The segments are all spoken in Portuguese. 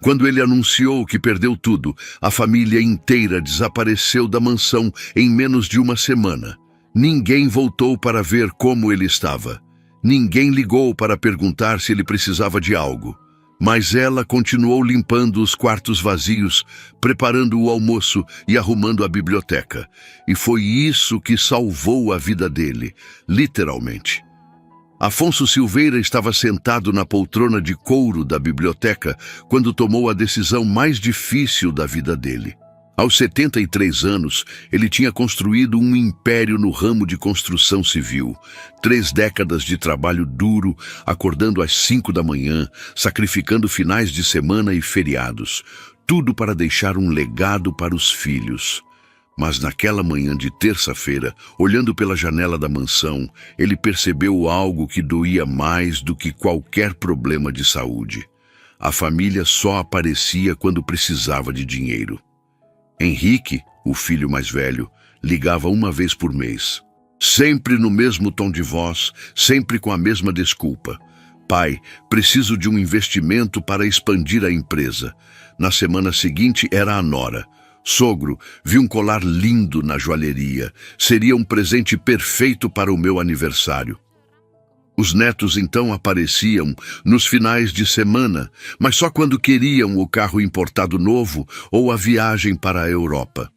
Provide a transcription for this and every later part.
Quando ele anunciou que perdeu tudo, a família inteira desapareceu da mansão em menos de uma semana. Ninguém voltou para ver como ele estava. Ninguém ligou para perguntar se ele precisava de algo. Mas ela continuou limpando os quartos vazios, preparando o almoço e arrumando a biblioteca. E foi isso que salvou a vida dele, literalmente. Afonso Silveira estava sentado na poltrona de couro da biblioteca quando tomou a decisão mais difícil da vida dele. Aos 73 anos, ele tinha construído um império no ramo de construção civil. 3 décadas de trabalho duro, acordando às 5 da manhã, sacrificando finais de semana e feriados. Tudo para deixar um legado para os filhos. Mas naquela manhã de terça-feira, olhando pela janela da mansão, ele percebeu algo que doía mais do que qualquer problema de saúde. A família só aparecia quando precisava de dinheiro. Henrique, o filho mais velho, ligava uma vez por mês. Sempre no mesmo tom de voz, sempre com a mesma desculpa. Pai, preciso de um investimento para expandir a empresa. Na semana seguinte era a nora. Sogro, vi um colar lindo na joalheria. Seria um presente perfeito para o meu aniversário. Os netos então apareciam nos finais de semana, mas só quando queriam o carro importado novo ou a viagem para a Europa.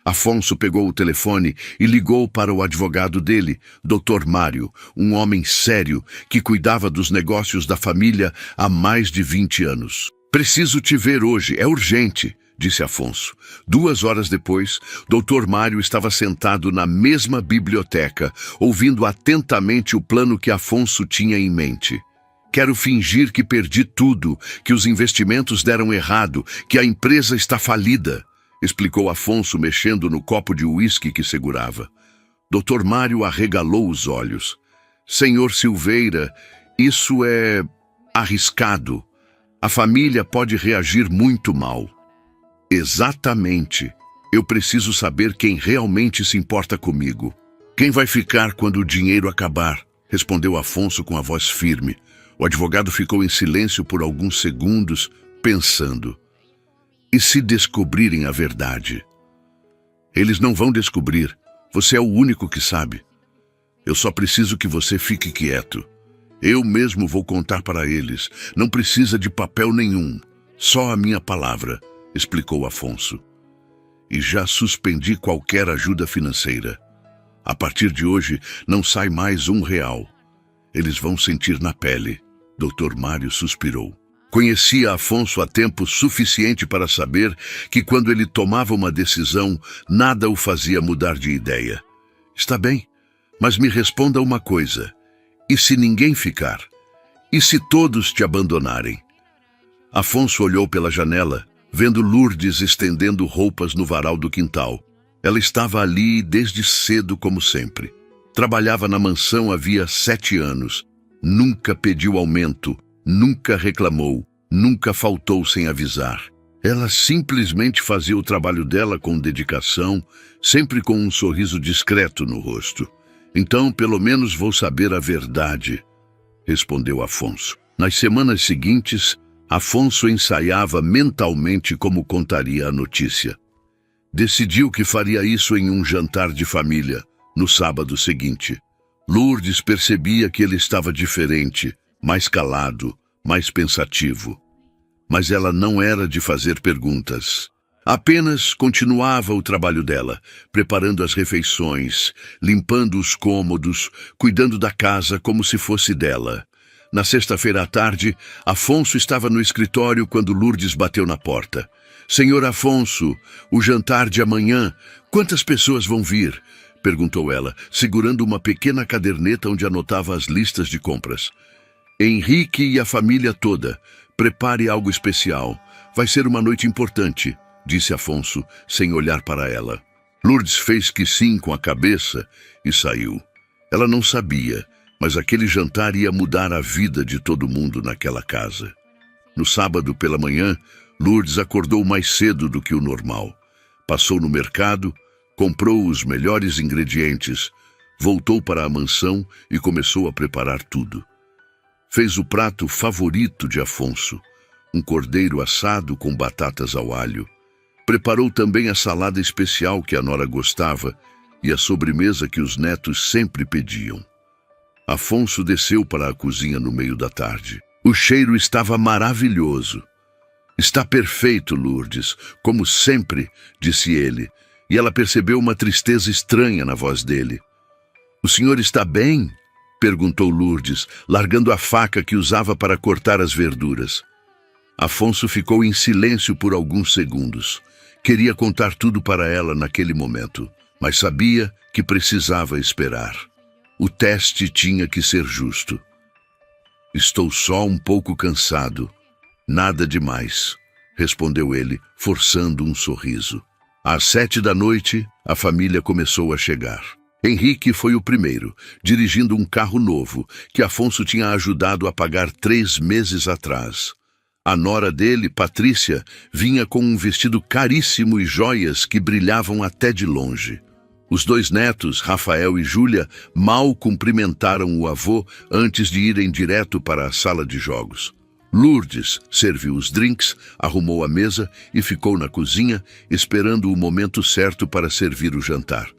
Afonso pegou o telefone e ligou para o advogado dele, Dr. Mário, um homem sério que cuidava dos negócios da família há mais de 20 anos. Preciso te ver hoje, é urgente, disse Afonso. 2 horas depois, Dr. Mário estava sentado na mesma biblioteca, ouvindo atentamente o plano que Afonso tinha em mente. Quero fingir que perdi tudo, que os investimentos deram errado, que a empresa está falida, explicou Afonso, mexendo no copo de uísque que segurava. Dr. Mário arregalou os olhos. Senhor Silveira, isso é arriscado. A família pode reagir muito mal. Exatamente. Eu preciso saber quem realmente se importa comigo. Quem vai ficar quando o dinheiro acabar? Respondeu Afonso com a voz firme. O advogado ficou em silêncio por alguns segundos, pensando. E se descobrirem a verdade? Eles não vão descobrir. Você é o único que sabe. Eu só preciso que você fique quieto. Eu mesmo vou contar para eles. Não precisa de papel nenhum. Só a minha palavra, explicou Afonso. E já suspendi qualquer ajuda financeira. A partir de hoje, não sai mais R$1. Eles vão sentir na pele. Dr. Mário suspirou. Conhecia Afonso há tempo suficiente para saber que quando ele tomava uma decisão, nada o fazia mudar de ideia. Está bem, mas me responda uma coisa. E se ninguém ficar? E se todos te abandonarem? Afonso olhou pela janela, vendo Lourdes estendendo roupas no varal do quintal. Ela estava ali desde cedo, como sempre. Trabalhava na mansão havia 7 anos. Nunca pediu aumento, nunca reclamou, nunca faltou sem avisar. Ela simplesmente fazia o trabalho dela com dedicação, sempre com um sorriso discreto no rosto. Então, pelo menos vou saber a verdade, respondeu Afonso. Nas semanas seguintes, Afonso ensaiava mentalmente como contaria a notícia. Decidiu que faria isso em um jantar de família, no sábado seguinte. Lourdes percebia que ele estava diferente, mais calado, mais pensativo. Mas ela não era de fazer perguntas. Apenas continuava o trabalho dela, preparando as refeições, limpando os cômodos, cuidando da casa como se fosse dela. Na sexta-feira à tarde, Afonso estava no escritório quando Lourdes bateu na porta. Senhor Afonso, o jantar de amanhã, quantas pessoas vão vir? Perguntou ela, segurando uma pequena caderneta onde anotava as listas de compras. Henrique e a família toda. Prepare algo especial. Vai ser uma noite importante, disse Afonso, sem olhar para ela. Lourdes fez que sim com a cabeça e saiu. Ela não sabia, mas aquele jantar ia mudar a vida de todo mundo naquela casa. No sábado pela manhã, Lourdes acordou mais cedo do que o normal. Passou no mercado, comprou os melhores ingredientes, voltou para a mansão e começou a preparar tudo. Fez o prato favorito de Afonso, um cordeiro assado com batatas ao alho. Preparou também a salada especial que a nora gostava e a sobremesa que os netos sempre pediam. Afonso desceu para a cozinha no meio da tarde. O cheiro estava maravilhoso. Está perfeito, Lourdes, como sempre, disse ele, e ela percebeu uma tristeza estranha na voz dele. O senhor está bem? Perguntou Lourdes, largando a faca que usava para cortar as verduras. Afonso ficou em silêncio por alguns segundos. Queria contar tudo para ela naquele momento, mas sabia que precisava esperar. O teste tinha que ser justo. Estou só um pouco cansado. Nada demais, respondeu ele, forçando um sorriso. Às 7 da noite, a família começou a chegar. Henrique foi o primeiro, dirigindo um carro novo, que Afonso tinha ajudado a pagar 3 meses atrás. A nora dele, Patrícia, vinha com um vestido caríssimo e joias que brilhavam até de longe. Os 2 netos, Rafael e Júlia, mal cumprimentaram o avô antes de irem direto para a sala de jogos. Lourdes serviu os drinks, arrumou a mesa e ficou na cozinha, esperando o momento certo para servir o jantar.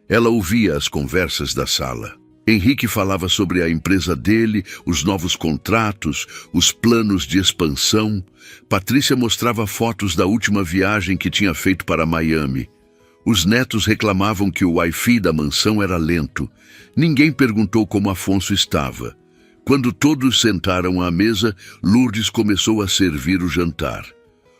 Ela ouvia as conversas da sala. Henrique falava sobre a empresa dele, os novos contratos, os planos de expansão. Patrícia mostrava fotos da última viagem que tinha feito para Miami. Os netos reclamavam que o Wi-Fi da mansão era lento. Ninguém perguntou como Afonso estava. Quando todos sentaram à mesa, Lourdes começou a servir o jantar.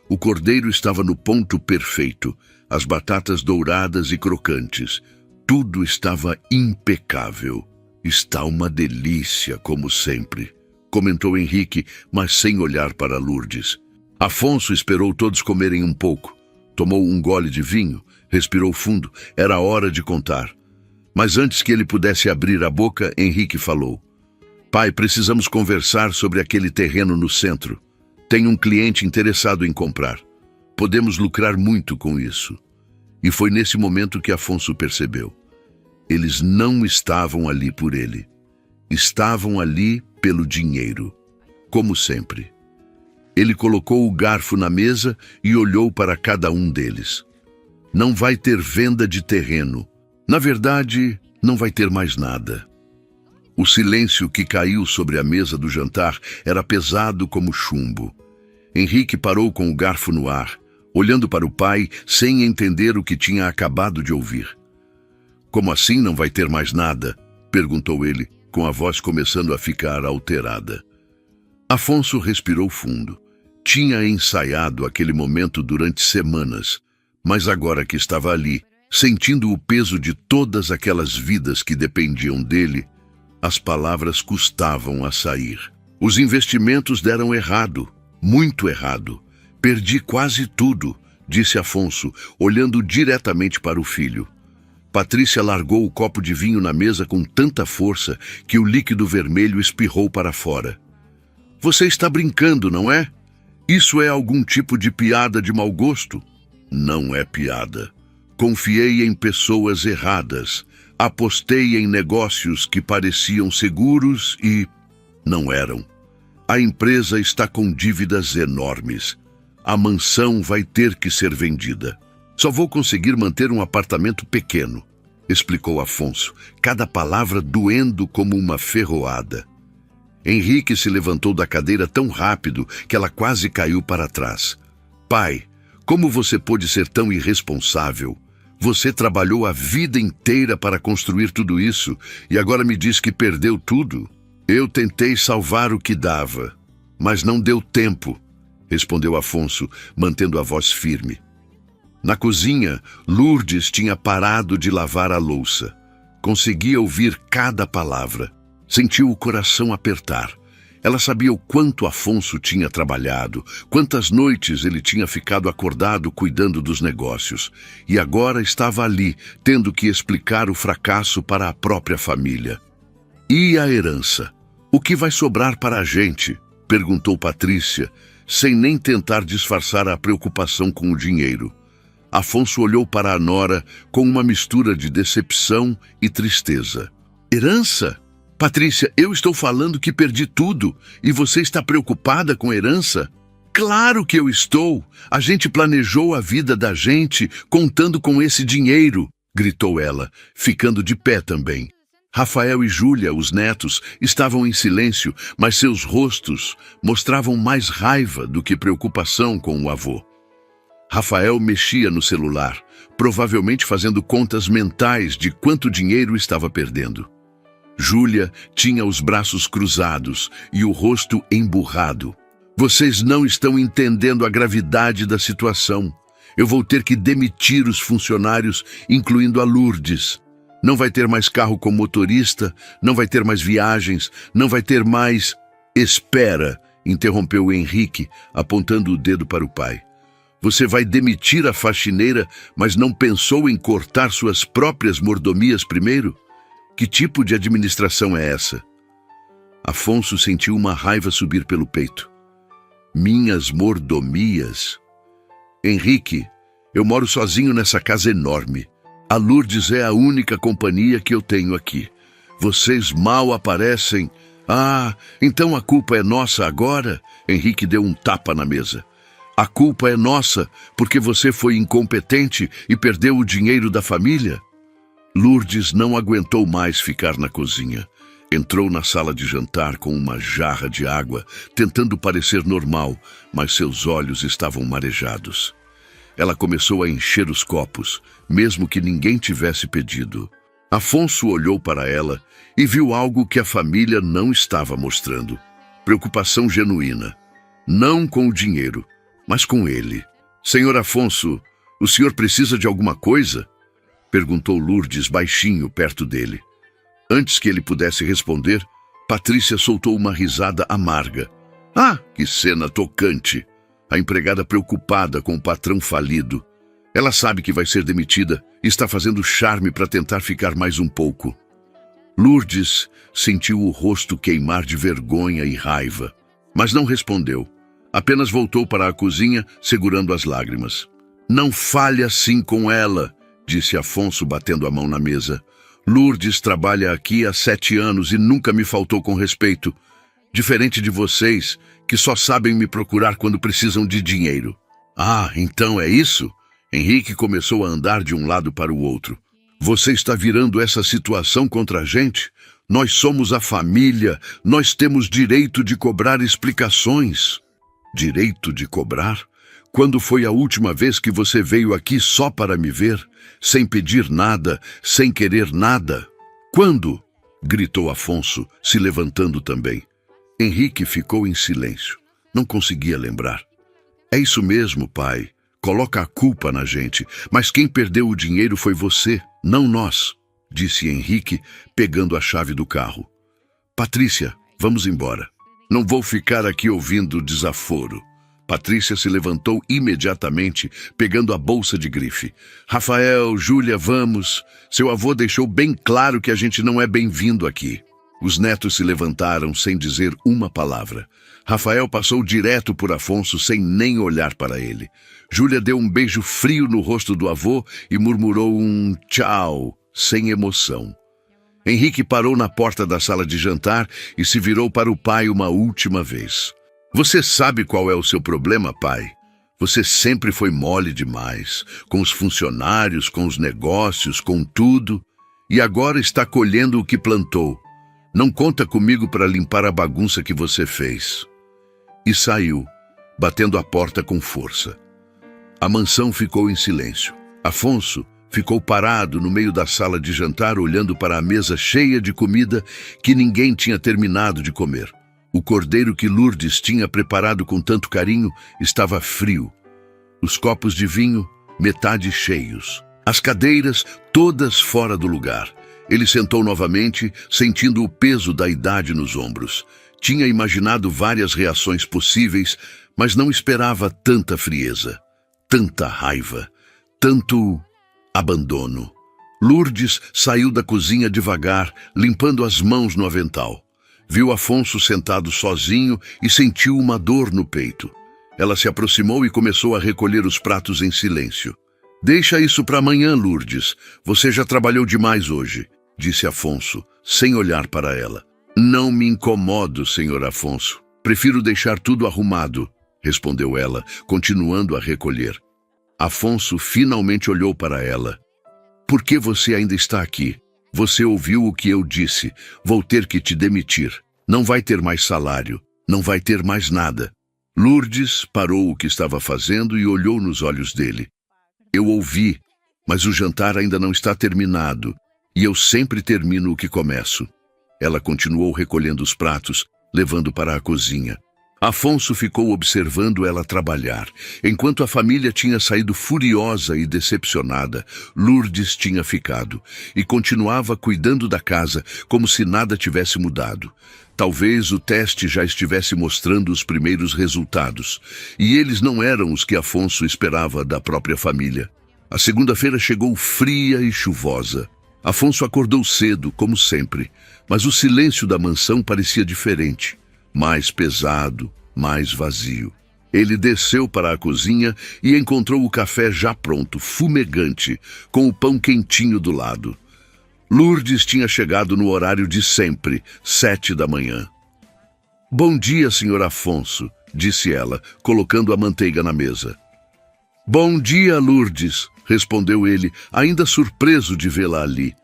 O cordeiro estava no ponto perfeito, as batatas douradas e crocantes. Tudo estava impecável. Está uma delícia, como sempre, comentou Henrique, mas sem olhar para Lourdes. Afonso esperou todos comerem um pouco. Tomou um gole de vinho, respirou fundo. Era hora de contar. Mas antes que ele pudesse abrir a boca, Henrique falou. Pai, precisamos conversar sobre aquele terreno no centro. Tenho um cliente interessado em comprar. Podemos lucrar muito com isso. E foi nesse momento que Afonso percebeu. Eles não estavam ali por ele. Estavam ali pelo dinheiro. Como sempre. Ele colocou o garfo na mesa e olhou para cada um deles. Não vai ter venda de terreno. Na verdade, não vai ter mais nada. O silêncio que caiu sobre a mesa do jantar era pesado como chumbo. Henrique parou com o garfo no ar, olhando para o pai sem entender o que tinha acabado de ouvir. Como assim não vai ter mais nada? Perguntou ele, com a voz começando a ficar alterada. Afonso respirou fundo. Tinha ensaiado aquele momento durante semanas, mas agora que estava ali, sentindo o peso de todas aquelas vidas que dependiam dele, as palavras custavam a sair. Os investimentos deram errado, muito errado. Perdi quase tudo, disse Afonso, olhando diretamente para o filho. Patrícia largou o copo de vinho na mesa com tanta força que o líquido vermelho espirrou para fora. Você está brincando, não é? Isso é algum tipo de piada de mau gosto? Não é piada. Confiei em pessoas erradas. Apostei em negócios que pareciam seguros e não eram. A empresa está com dívidas enormes. A mansão vai ter que ser vendida. Só vou conseguir manter um apartamento pequeno, explicou Afonso, cada palavra doendo como uma ferroada. Henrique se levantou da cadeira tão rápido que ela quase caiu para trás. Pai, como você pôde ser tão irresponsável? Você trabalhou a vida inteira para construir tudo isso e agora me diz que perdeu tudo? Eu tentei salvar o que dava, mas não deu tempo, respondeu Afonso, mantendo a voz firme. Na cozinha, Lourdes tinha parado de lavar a louça. Conseguia ouvir cada palavra. Sentiu o coração apertar. Ela sabia o quanto Afonso tinha trabalhado, quantas noites ele tinha ficado acordado cuidando dos negócios. E agora estava ali, tendo que explicar o fracasso para a própria família. E a herança? O que vai sobrar para a gente? Perguntou Patrícia, sem nem tentar disfarçar a preocupação com o dinheiro. Afonso olhou para a nora com uma mistura de decepção e tristeza. Herança? Patrícia, eu estou falando que perdi tudo e você está preocupada com herança? Claro que eu estou! A gente planejou a vida da gente contando com esse dinheiro, gritou ela, ficando de pé também. Rafael e Júlia, os netos, estavam em silêncio, mas seus rostos mostravam mais raiva do que preocupação com o avô. Rafael mexia no celular, provavelmente fazendo contas mentais de quanto dinheiro estava perdendo. Júlia tinha os braços cruzados e o rosto emburrado. Vocês não estão entendendo a gravidade da situação. Eu vou ter que demitir os funcionários, incluindo a Lourdes. Não vai ter mais carro com motorista, não vai ter mais viagens, não vai ter mais... Espera, interrompeu Henrique, apontando o dedo para o pai. Você vai demitir a faxineira, mas não pensou em cortar suas próprias mordomias primeiro? Que tipo de administração é essa? Afonso sentiu uma raiva subir pelo peito. Minhas mordomias? Henrique, eu moro sozinho nessa casa enorme. A Lourdes é a única companhia que eu tenho aqui. Vocês mal aparecem. Ah, então a culpa é nossa agora? Henrique deu um tapa na mesa. A culpa é nossa porque você foi incompetente e perdeu o dinheiro da família? Lourdes não aguentou mais ficar na cozinha. Entrou na sala de jantar com uma jarra de água, tentando parecer normal, mas seus olhos estavam marejados. Ela começou a encher os copos, mesmo que ninguém tivesse pedido. Afonso olhou para ela e viu algo que a família não estava mostrando. Preocupação genuína. Não com o dinheiro, mas com ele. Senhor Afonso, o senhor precisa de alguma coisa? Perguntou Lourdes baixinho perto dele. Antes que ele pudesse responder, Patrícia soltou uma risada amarga. Ah, que cena tocante! A empregada preocupada com o patrão falido. Ela sabe que vai ser demitida e está fazendo charme para tentar ficar mais um pouco. Lourdes sentiu o rosto queimar de vergonha e raiva, mas não respondeu. Apenas voltou para a cozinha, segurando as lágrimas. Não fale assim com ela, disse Afonso, batendo a mão na mesa. Lourdes trabalha aqui há 7 anos e nunca me faltou com respeito. Diferente de vocês, que só sabem me procurar quando precisam de dinheiro. Ah, então é isso? Henrique começou a andar de um lado para o outro. Você está virando essa situação contra a gente? Nós somos a família, nós temos direito de cobrar explicações. Direito de cobrar? Quando foi a última vez que você veio aqui só para me ver, sem pedir nada, sem querer nada? Quando? Gritou Afonso, se levantando também. Henrique ficou em silêncio. Não conseguia lembrar. É isso mesmo, pai. Coloca a culpa na gente, mas quem perdeu o dinheiro foi você, não nós, disse Henrique, pegando a chave do carro. Patrícia, vamos embora. Não vou ficar aqui ouvindo desaforo. Patrícia se levantou imediatamente, pegando a bolsa de grife. Rafael, Júlia, vamos. Seu avô deixou bem claro que a gente não é bem-vindo aqui. Os netos se levantaram sem dizer uma palavra. Rafael passou direto por Afonso sem nem olhar para ele. Júlia deu um beijo frio no rosto do avô e murmurou um tchau, sem emoção. Henrique parou na porta da sala de jantar e se virou para o pai uma última vez. Você sabe qual é o seu problema, pai? Você sempre foi mole demais, com os funcionários, com os negócios, com tudo, e agora está colhendo o que plantou. Não conta comigo para limpar a bagunça que você fez. E saiu, batendo a porta com força. A mansão ficou em silêncio. Afonso ficou parado no meio da sala de jantar, olhando para a mesa cheia de comida que ninguém tinha terminado de comer. O cordeiro que Lourdes tinha preparado com tanto carinho estava frio. Os copos de vinho, metade cheios. As cadeiras, todas fora do lugar. Ele sentou novamente, sentindo o peso da idade nos ombros. Tinha imaginado várias reações possíveis, mas não esperava tanta frieza, tanta raiva, tanto abandono. Lourdes saiu da cozinha devagar, limpando as mãos no avental. Viu Afonso sentado sozinho e sentiu uma dor no peito. Ela se aproximou e começou a recolher os pratos em silêncio. Deixa isso para amanhã, Lourdes. Você já trabalhou demais hoje, disse Afonso, sem olhar para ela. Não me incomodo, senhor Afonso. Prefiro deixar tudo arrumado. respondeu ela, continuando a recolher. Afonso finalmente olhou para ela. Por que você ainda está aqui? Você ouviu o que eu disse. Vou ter que te demitir. Não vai ter mais salário. Não vai ter mais nada. Lourdes parou o que estava fazendo e olhou nos olhos dele. Eu ouvi, mas o jantar ainda não está terminado, e eu sempre termino o que começo. Ela continuou recolhendo os pratos, levando para a cozinha. Afonso ficou observando ela trabalhar. Enquanto a família tinha saído furiosa e decepcionada, Lourdes tinha ficado e continuava cuidando da casa como se nada tivesse mudado. Talvez o teste já estivesse mostrando os primeiros resultados, e eles não eram os que Afonso esperava da própria família. A segunda-feira chegou fria e chuvosa. Afonso acordou cedo, como sempre, mas o silêncio da mansão parecia diferente. Mais pesado, mais vazio. Ele desceu para a cozinha e encontrou o café já pronto, fumegante, com o pão quentinho do lado. Lourdes tinha chegado no horário de sempre, 7 da manhã. Bom dia, senhor Afonso, disse ela, colocando a manteiga na mesa. Bom dia, Lourdes, respondeu ele, ainda surpreso de vê-la ali.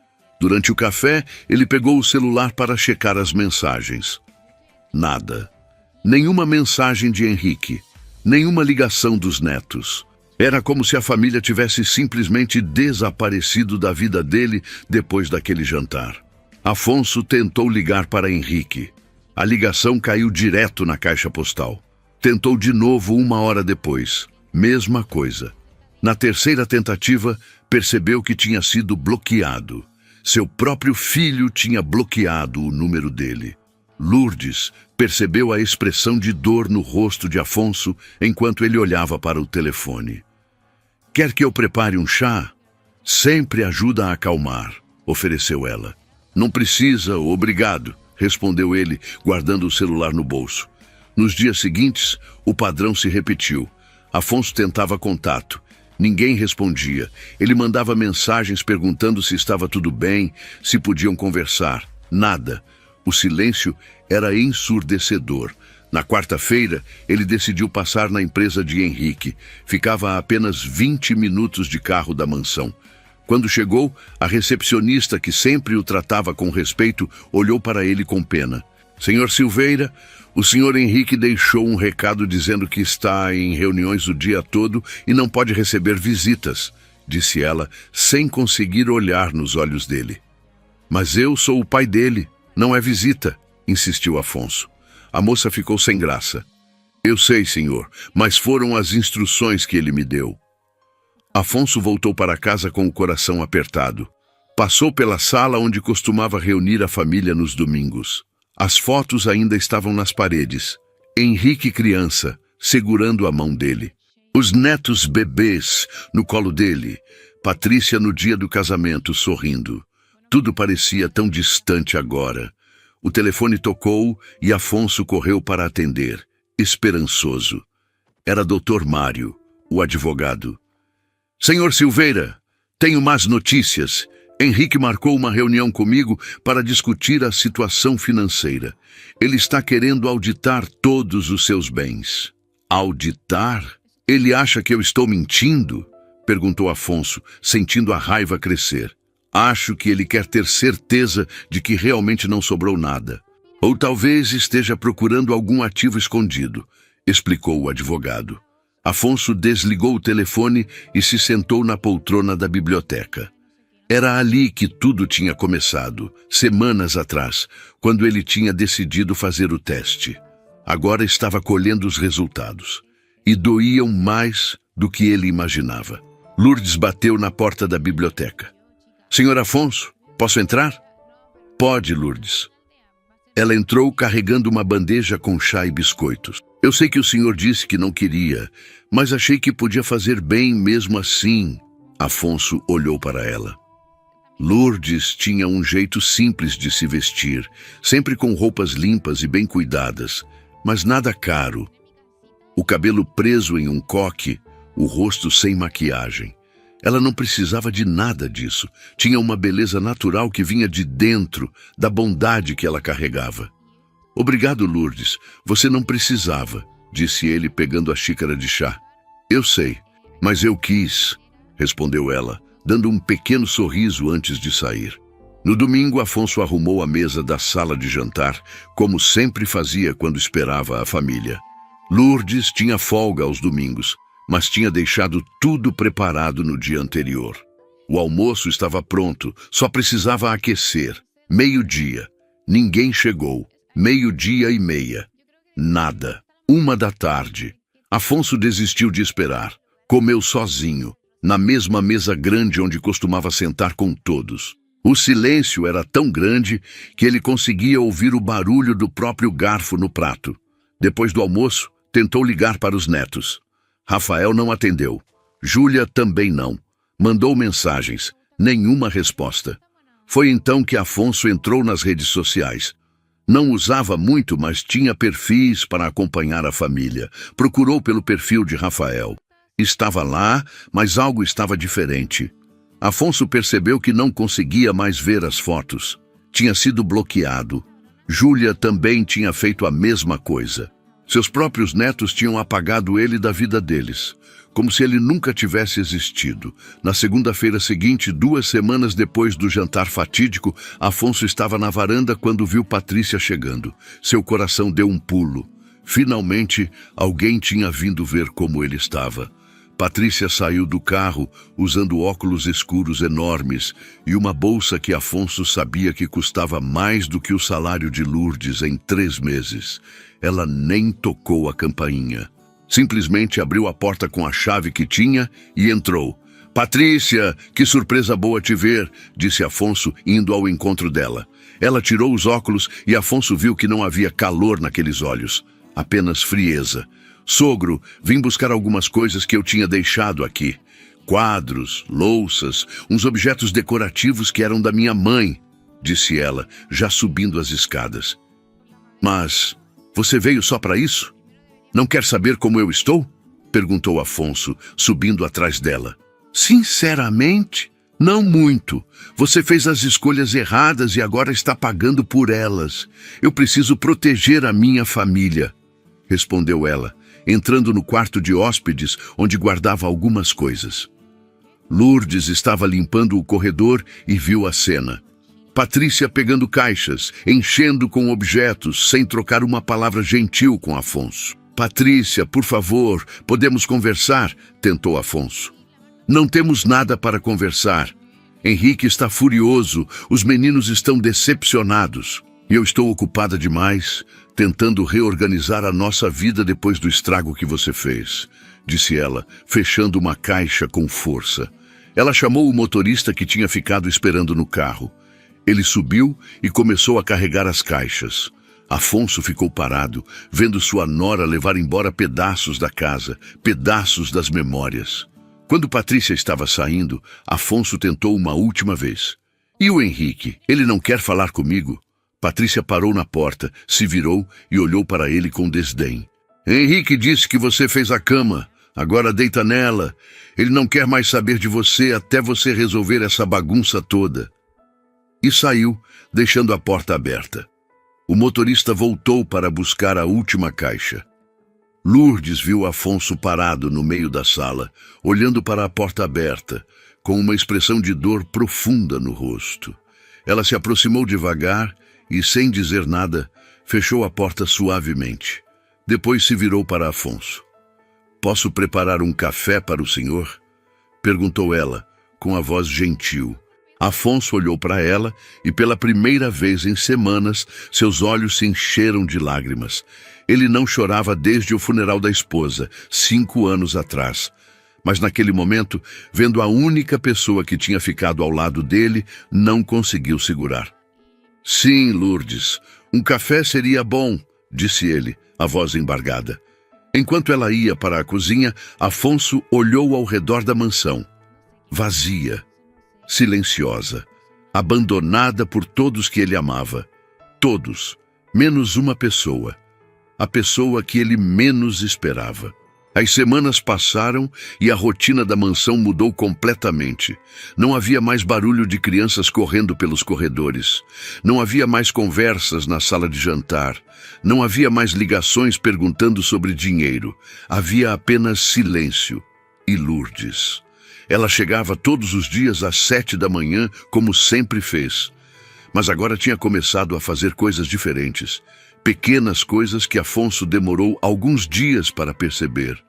Durante o café, ele pegou o celular para checar as mensagens. Nada. Nenhuma mensagem de Henrique. Nenhuma ligação dos netos. Era como se a família tivesse simplesmente desaparecido da vida dele depois daquele jantar. Afonso tentou ligar para Henrique. A ligação caiu direto na caixa postal. Tentou de novo 1 hora depois. Mesma coisa. Na terceira tentativa, percebeu que tinha sido bloqueado. Seu próprio filho tinha bloqueado o número dele. Lourdes percebeu a expressão de dor no rosto de Afonso enquanto ele olhava para o telefone. Quer que eu prepare um chá? Sempre ajuda a acalmar, ofereceu ela. Não precisa, obrigado, respondeu ele, guardando o celular no bolso. Nos dias seguintes, o padrão se repetiu. Afonso tentava contato. Ninguém respondia. Ele mandava mensagens perguntando se estava tudo bem, se podiam conversar. Nada. O silêncio era ensurdecedor. Na quarta-feira, ele decidiu passar na empresa de Henrique. Ficava a apenas 20 minutos de carro da mansão. Quando chegou, a recepcionista, que sempre o tratava com respeito, olhou para ele com pena. Senhor Silveira, o senhor Henrique deixou um recado dizendo que está em reuniões o dia todo e não pode receber visitas, disse ela, sem conseguir olhar nos olhos dele. Mas eu sou o pai dele. Não é visita, insistiu Afonso. A moça ficou sem graça. Eu sei, senhor, mas foram as instruções que ele me deu. Afonso voltou para casa com o coração apertado. Passou pela sala onde costumava reunir a família nos domingos. As fotos ainda estavam nas paredes. Henrique criança, segurando a mão dele. Os netos bebês no colo dele. Patrícia no dia do casamento, sorrindo. Tudo parecia tão distante agora. O telefone tocou e Afonso correu para atender, esperançoso. Era Dr. Mário, o advogado. Senhor Silveira, tenho más notícias. Henrique marcou uma reunião comigo para discutir a situação financeira. Ele está querendo auditar todos os seus bens. Auditar? Ele acha que eu estou mentindo? Perguntou Afonso, sentindo a raiva crescer. Acho que ele quer ter certeza de que realmente não sobrou nada. Ou talvez esteja procurando algum ativo escondido, explicou o advogado. Afonso desligou o telefone e se sentou na poltrona da biblioteca. Era ali que tudo tinha começado, semanas atrás, quando ele tinha decidido fazer o teste. Agora estava colhendo os resultados. E doíam mais do que ele imaginava. Lourdes bateu na porta da biblioteca. Senhor Afonso, posso entrar? Pode, Lourdes. Ela entrou carregando uma bandeja com chá e biscoitos. Eu sei que o senhor disse que não queria, mas achei que podia fazer bem mesmo assim. Afonso olhou para ela. Lourdes tinha um jeito simples de se vestir, sempre com roupas limpas e bem cuidadas, mas nada caro. O cabelo preso em um coque, o rosto sem maquiagem. Ela não precisava de nada disso. Tinha uma beleza natural que vinha de dentro, da bondade que ela carregava. Obrigado, Lourdes. Você não precisava, disse ele, pegando a xícara de chá. Eu sei, mas eu quis, respondeu ela, dando um pequeno sorriso antes de sair. No domingo, Afonso arrumou a mesa da sala de jantar, como sempre fazia quando esperava a família. Lourdes tinha folga aos domingos, mas tinha deixado tudo preparado no dia anterior. O almoço estava pronto, só precisava aquecer. 12:00. Ninguém chegou. 12:30. Nada. 1 da tarde. Afonso desistiu de esperar. Comeu sozinho, na mesma mesa grande onde costumava sentar com todos. O silêncio era tão grande que ele conseguia ouvir o barulho do próprio garfo no prato. Depois do almoço, tentou ligar para os netos. Rafael não atendeu. Júlia também não. Mandou mensagens. Nenhuma resposta. Foi então que Afonso entrou nas redes sociais. Não usava muito, mas tinha perfis para acompanhar a família. Procurou pelo perfil de Rafael. Estava lá, mas algo estava diferente. Afonso percebeu que não conseguia mais ver as fotos. Tinha sido bloqueado. Júlia também tinha feito a mesma coisa. Seus próprios netos tinham apagado ele da vida deles, como se ele nunca tivesse existido. Na segunda-feira seguinte, 2 semanas depois do jantar fatídico, Afonso estava na varanda quando viu Patrícia chegando. Seu coração deu um pulo. Finalmente, alguém tinha vindo ver como ele estava. Patrícia saiu do carro usando óculos escuros enormes e uma bolsa que Afonso sabia que custava mais do que o salário de Lourdes em 3 meses. Ela nem tocou a campainha. Simplesmente abriu a porta com a chave que tinha e entrou. Patrícia, que surpresa boa te ver, disse Afonso, indo ao encontro dela. Ela tirou os óculos e Afonso viu que não havia calor naqueles olhos, apenas frieza. Sogro, vim buscar algumas coisas que eu tinha deixado aqui. Quadros, louças, uns objetos decorativos que eram da minha mãe, disse ela, já subindo as escadas. Mas você veio só para isso? Não quer saber como eu estou? Perguntou Afonso, subindo atrás dela. Sinceramente, não muito. Você fez as escolhas erradas e agora está pagando por elas. Eu preciso proteger a minha família, respondeu ela, entrando no quarto de hóspedes, onde guardava algumas coisas. Lourdes estava limpando o corredor e viu a cena. Patrícia pegando caixas, enchendo com objetos, sem trocar uma palavra gentil com Afonso. Patrícia, por favor, podemos conversar? Tentou Afonso. Não temos nada para conversar. Henrique está furioso, os meninos estão decepcionados. E eu estou ocupada demais, tentando reorganizar a nossa vida depois do estrago que você fez, disse ela, fechando uma caixa com força. Ela chamou o motorista que tinha ficado esperando no carro. Ele subiu e começou a carregar as caixas. Afonso ficou parado, vendo sua nora levar embora pedaços da casa, pedaços das memórias. Quando Patrícia estava saindo, Afonso tentou uma última vez. E o Henrique? Ele não quer falar comigo? Patrícia parou na porta, se virou e olhou para ele com desdém. Henrique disse que você fez a cama. Agora deita nela. Ele não quer mais saber de você até você resolver essa bagunça toda. E saiu, deixando a porta aberta. O motorista voltou para buscar a última caixa. Lourdes viu Afonso parado no meio da sala, olhando para a porta aberta, com uma expressão de dor profunda no rosto. Ela se aproximou devagar e, sem dizer nada, fechou a porta suavemente. Depois se virou para Afonso. Posso preparar um café para o senhor? Perguntou ela, com a voz gentil. Afonso olhou para ela e, pela primeira vez em semanas, seus olhos se encheram de lágrimas. Ele não chorava desde o funeral da esposa, 5 anos atrás. Mas naquele momento, vendo a única pessoa que tinha ficado ao lado dele, não conseguiu segurar. Sim, Lourdes, um café seria bom, disse ele, a voz embargada. Enquanto ela ia para a cozinha, Afonso olhou ao redor da mansão. Vazia, silenciosa, abandonada por todos que ele amava. Todos, menos uma pessoa. A pessoa que ele menos esperava. As semanas passaram e a rotina da mansão mudou completamente. Não havia mais barulho de crianças correndo pelos corredores. Não havia mais conversas na sala de jantar. Não havia mais ligações perguntando sobre dinheiro. Havia apenas silêncio e Lourdes. Ela chegava todos os dias às 7 da manhã, como sempre fez. Mas agora tinha começado a fazer coisas diferentes. Pequenas coisas que Afonso demorou alguns dias para perceber.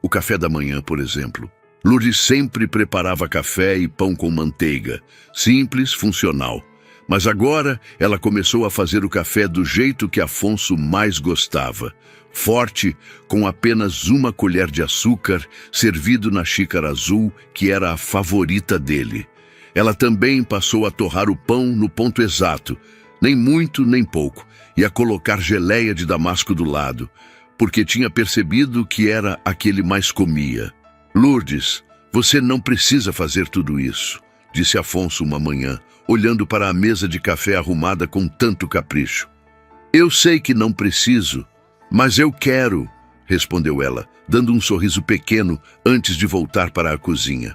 O café da manhã, por exemplo. Lourdes sempre preparava café e pão com manteiga. Simples, funcional. Mas agora ela começou a fazer o café do jeito que Afonso mais gostava. Forte, com apenas uma colher de açúcar, servido na xícara azul, que era a favorita dele. Ela também passou a torrar o pão no ponto exato, nem muito nem pouco, e a colocar geleia de damasco do lado, porque tinha percebido que era a que ele mais comia. Lourdes, você não precisa fazer tudo isso, disse Afonso uma manhã, olhando para a mesa de café arrumada com tanto capricho. Eu sei que não preciso, mas eu quero, respondeu ela, dando um sorriso pequeno antes de voltar para a cozinha.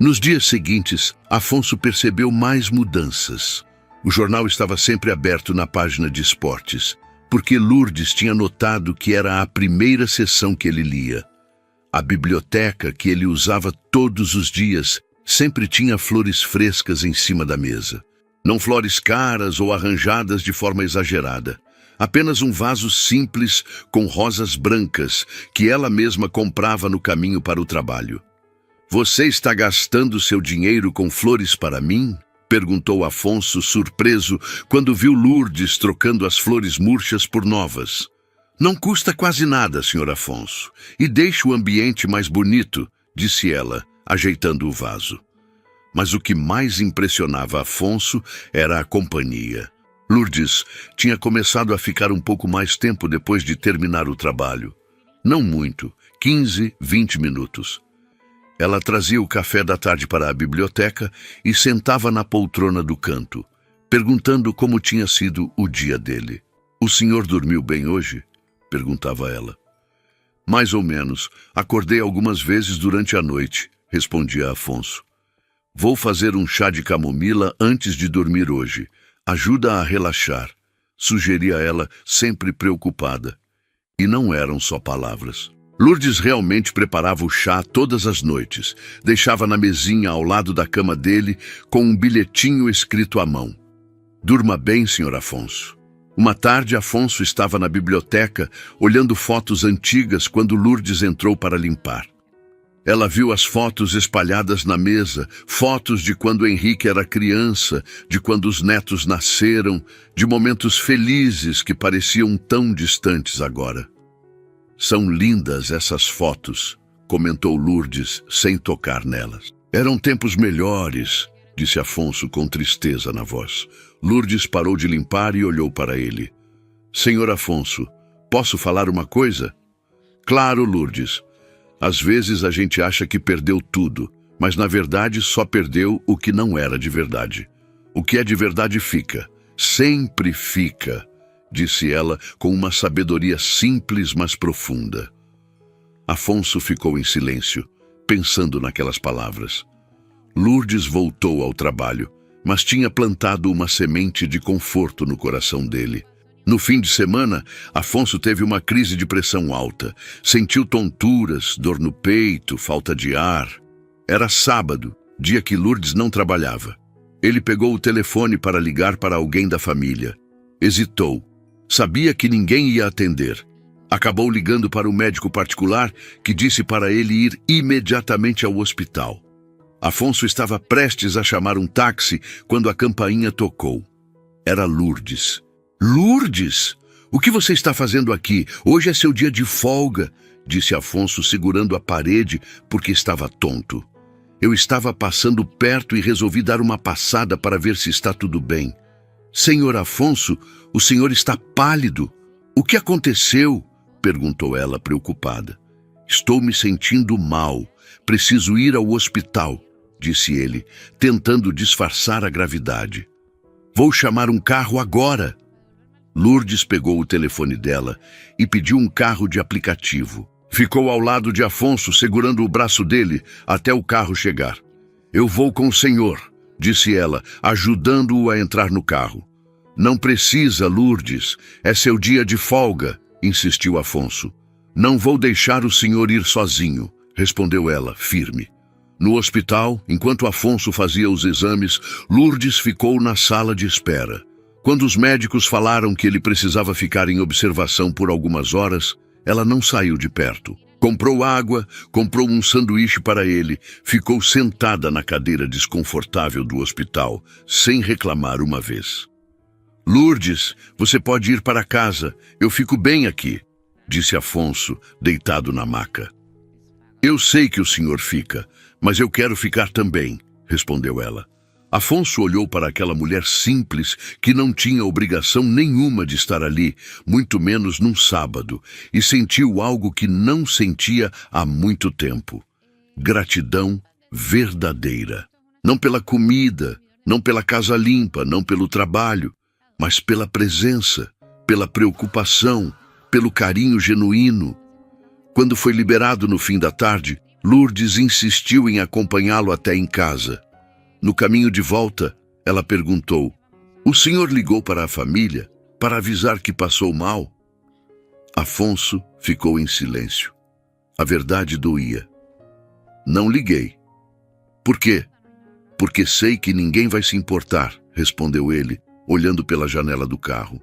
Nos dias seguintes, Afonso percebeu mais mudanças. O jornal estava sempre aberto na página de esportes, porque Lourdes tinha notado que era a primeira seção que ele lia. A biblioteca, que ele usava todos os dias, sempre tinha flores frescas em cima da mesa. Não flores caras ou arranjadas de forma exagerada. Apenas um vaso simples com rosas brancas que ela mesma comprava no caminho para o trabalho. Você está gastando seu dinheiro com flores para mim? Perguntou Afonso, surpreso, quando viu Lourdes trocando as flores murchas por novas. Não custa quase nada, Sr. Afonso, e deixa o ambiente mais bonito, disse ela, ajeitando o vaso. Mas o que mais impressionava Afonso era a companhia. Lourdes tinha começado a ficar um pouco mais tempo depois de terminar o trabalho. Não muito, 15, 20 minutos. Ela trazia o café da tarde para a biblioteca e sentava na poltrona do canto, perguntando como tinha sido o dia dele. O senhor dormiu bem hoje? Perguntava ela. Mais ou menos. Acordei algumas vezes durante a noite, respondia Afonso. Vou fazer um chá de camomila antes de dormir hoje. Ajuda a relaxar, sugeria ela, sempre preocupada. E não eram só palavras. Lourdes realmente preparava o chá todas as noites. Deixava na mesinha ao lado da cama dele com um bilhetinho escrito à mão. Durma bem, Sr. Afonso. Uma tarde, Afonso estava na biblioteca olhando fotos antigas quando Lourdes entrou para limpar. Ela viu as fotos espalhadas na mesa, fotos de quando Henrique era criança, de quando os netos nasceram, de momentos felizes que pareciam tão distantes agora. São lindas essas fotos, comentou Lourdes, sem tocar nelas. Eram tempos melhores, disse Afonso com tristeza na voz. Lourdes parou de limpar e olhou para ele. Senhor Afonso, posso falar uma coisa? Claro, Lourdes. Às vezes a gente acha que perdeu tudo, mas na verdade só perdeu o que não era de verdade. O que é de verdade fica, sempre fica, disse ela com uma sabedoria simples, mas profunda. Afonso ficou em silêncio, pensando naquelas palavras. Lourdes voltou ao trabalho, mas tinha plantado uma semente de conforto no coração dele. No fim de semana, Afonso teve uma crise de pressão alta. Sentiu tonturas, dor no peito, falta de ar. Era sábado, dia que Lourdes não trabalhava. Ele pegou o telefone para ligar para alguém da família. Hesitou. Sabia que ninguém ia atender. Acabou ligando para o médico particular, que disse para ele ir imediatamente ao hospital. Afonso estava prestes a chamar um táxi quando a campainha tocou. Era Lourdes. Lourdes, o que você está fazendo aqui? Hoje é seu dia de folga, disse Afonso segurando a parede porque estava tonto. Eu estava passando perto e resolvi dar uma passada para ver se está tudo bem. Senhor Afonso, o senhor está pálido. O que aconteceu? Perguntou ela preocupada. Estou me sentindo mal. Preciso ir ao hospital, disse ele, tentando disfarçar a gravidade. Vou chamar um carro agora. Lourdes pegou o telefone dela e pediu um carro de aplicativo. Ficou ao lado de Afonso, segurando o braço dele até o carro chegar. Eu vou com o senhor, disse ela, ajudando-o a entrar no carro. Não precisa, Lourdes, é seu dia de folga, insistiu Afonso. Não vou deixar o senhor ir sozinho, respondeu ela, firme. No hospital, enquanto Afonso fazia os exames, Lourdes ficou na sala de espera. Quando os médicos falaram que ele precisava ficar em observação por algumas horas, ela não saiu de perto. Comprou água, comprou um sanduíche para ele, ficou sentada na cadeira desconfortável do hospital, sem reclamar uma vez. Lourdes, você pode ir para casa, eu fico bem aqui, disse Afonso, deitado na maca. Eu sei que o senhor fica, mas eu quero ficar também, respondeu ela. Afonso olhou para aquela mulher simples que não tinha obrigação nenhuma de estar ali, muito menos num sábado, e sentiu algo que não sentia há muito tempo. Gratidão verdadeira. Não pela comida, não pela casa limpa, não pelo trabalho, mas pela presença, pela preocupação, pelo carinho genuíno. Quando foi liberado no fim da tarde, Lourdes insistiu em acompanhá-lo até em casa. No caminho de volta, ela perguntou: o senhor ligou para a família para avisar que passou mal? Afonso ficou em silêncio. A verdade doía. Não liguei. Por quê? Porque sei que ninguém vai se importar, respondeu ele, olhando pela janela do carro.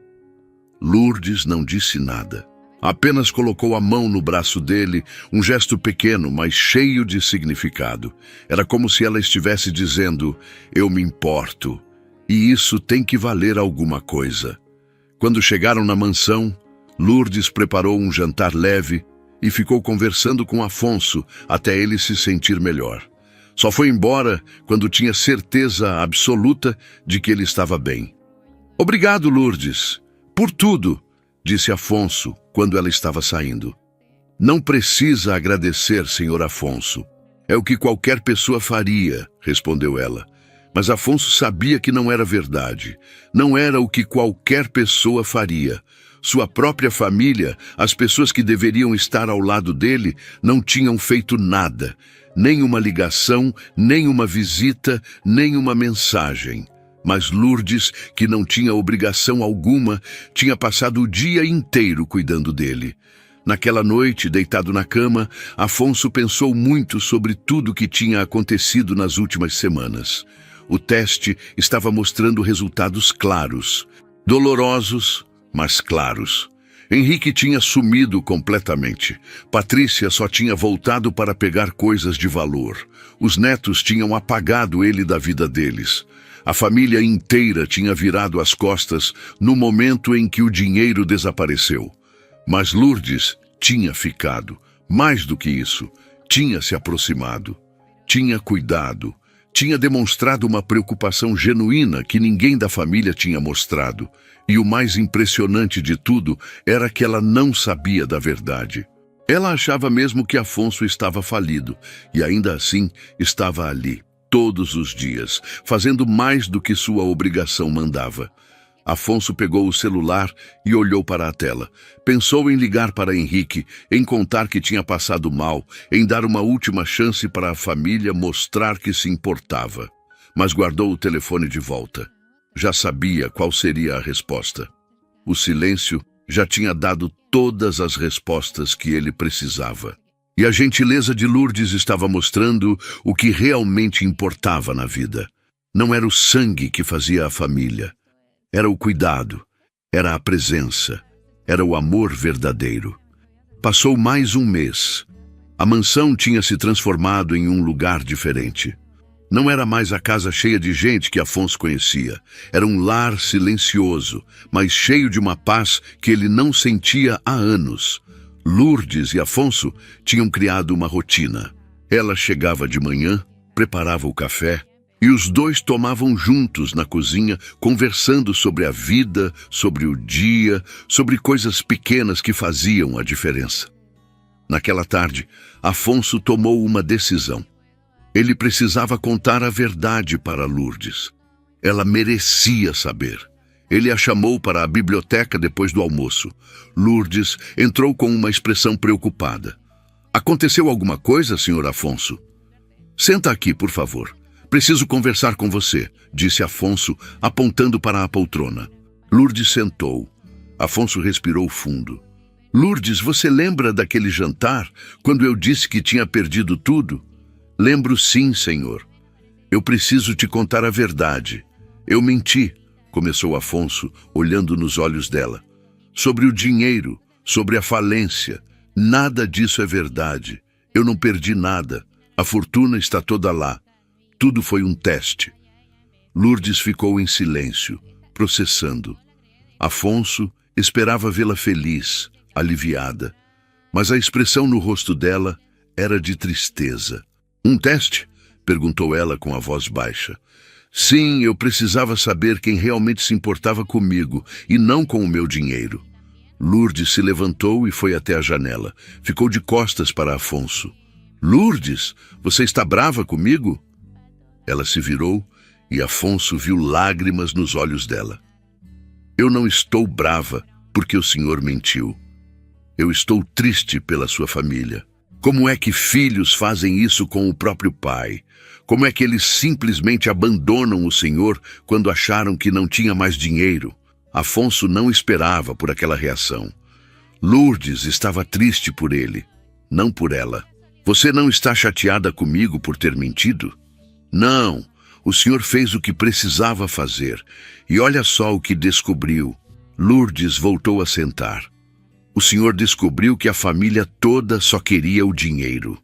Lourdes não disse nada. Apenas colocou a mão no braço dele, um gesto pequeno, mas cheio de significado. Era como se ela estivesse dizendo: eu me importo, e isso tem que valer alguma coisa. Quando chegaram na mansão, Lourdes preparou um jantar leve e ficou conversando com Afonso até ele se sentir melhor. Só foi embora quando tinha certeza absoluta de que ele estava bem. Obrigado, Lourdes, por tudo, disse Afonso quando ela estava saindo. Não precisa agradecer, senhor Afonso. É o que qualquer pessoa faria, respondeu ela. Mas Afonso sabia que não era verdade. Não era o que qualquer pessoa faria. Sua própria família, as pessoas que deveriam estar ao lado dele, não tinham feito nada. Nem uma ligação, nem uma visita, nem uma mensagem. Mas Lourdes, que não tinha obrigação alguma, tinha passado o dia inteiro cuidando dele. Naquela noite, deitado na cama, Afonso pensou muito sobre tudo que tinha acontecido nas últimas semanas. O teste estava mostrando resultados claros, dolorosos, mas claros. Henrique tinha sumido completamente. Patrícia só tinha voltado para pegar coisas de valor. Os netos tinham apagado ele da vida deles. A família inteira tinha virado as costas no momento em que o dinheiro desapareceu. Mas Lourdes tinha ficado. Mais do que isso, tinha se aproximado, tinha cuidado, tinha demonstrado uma preocupação genuína que ninguém da família tinha mostrado. E o mais impressionante de tudo era que ela não sabia da verdade. Ela achava mesmo que Afonso estava falido, e ainda assim estava ali, todos os dias, fazendo mais do que sua obrigação mandava. Afonso pegou o celular e olhou para a tela. Pensou em ligar para Henrique, em contar que tinha passado mal, em dar uma última chance para a família mostrar que se importava. Mas guardou o telefone de volta. Já sabia qual seria a resposta. O silêncio já tinha dado todas as respostas que ele precisava. E a gentileza de Lourdes estava mostrando o que realmente importava na vida. Não era o sangue que fazia a família. Era o cuidado, era a presença, era o amor verdadeiro. Passou mais um mês. A mansão tinha se transformado em um lugar diferente. Não era mais a casa cheia de gente que Afonso conhecia. Era um lar silencioso, mas cheio de uma paz que ele não sentia há anos. Lourdes e Afonso tinham criado uma rotina. Ela chegava de manhã, preparava o café, e os dois tomavam juntos na cozinha, conversando sobre a vida, sobre o dia, sobre coisas pequenas que faziam a diferença. Naquela tarde, Afonso tomou uma decisão. Ele precisava contar a verdade para Lourdes. Ela merecia saber. Ele a chamou para a biblioteca depois do almoço. Lourdes entrou com uma expressão preocupada. Aconteceu alguma coisa, Sr. Afonso? Senta aqui, por favor. Preciso conversar com você, disse Afonso, apontando para a poltrona. Lourdes sentou. Afonso respirou fundo. Lourdes, você lembra daquele jantar, quando eu disse que tinha perdido tudo? Lembro sim, senhor. Eu preciso te contar a verdade. Eu menti, começou Afonso, olhando nos olhos dela. Sobre o dinheiro, sobre a falência. Nada disso é verdade. Eu não perdi nada. A fortuna está toda lá. Tudo foi um teste. Lourdes ficou em silêncio, processando. Afonso esperava vê-la feliz, aliviada, mas a expressão no rosto dela era de tristeza. Um teste? Perguntou ela com a voz baixa. Sim, eu precisava saber quem realmente se importava comigo e não com o meu dinheiro. Lourdes se levantou e foi até a janela. Ficou de costas para Afonso. Lourdes, você está brava comigo? Ela se virou e Afonso viu lágrimas nos olhos dela. Eu não estou brava porque o senhor mentiu. Eu estou triste pela sua família. Como é que filhos fazem isso com o próprio pai? Como é que eles simplesmente abandonam o senhor quando acharam que não tinha mais dinheiro? Afonso não esperava por aquela reação. Lourdes estava triste por ele, não por ela. Você não está chateada comigo por ter mentido? Não, o senhor fez o que precisava fazer. E olha só o que descobriu. Lourdes voltou a sentar. O senhor descobriu que a família toda só queria o dinheiro.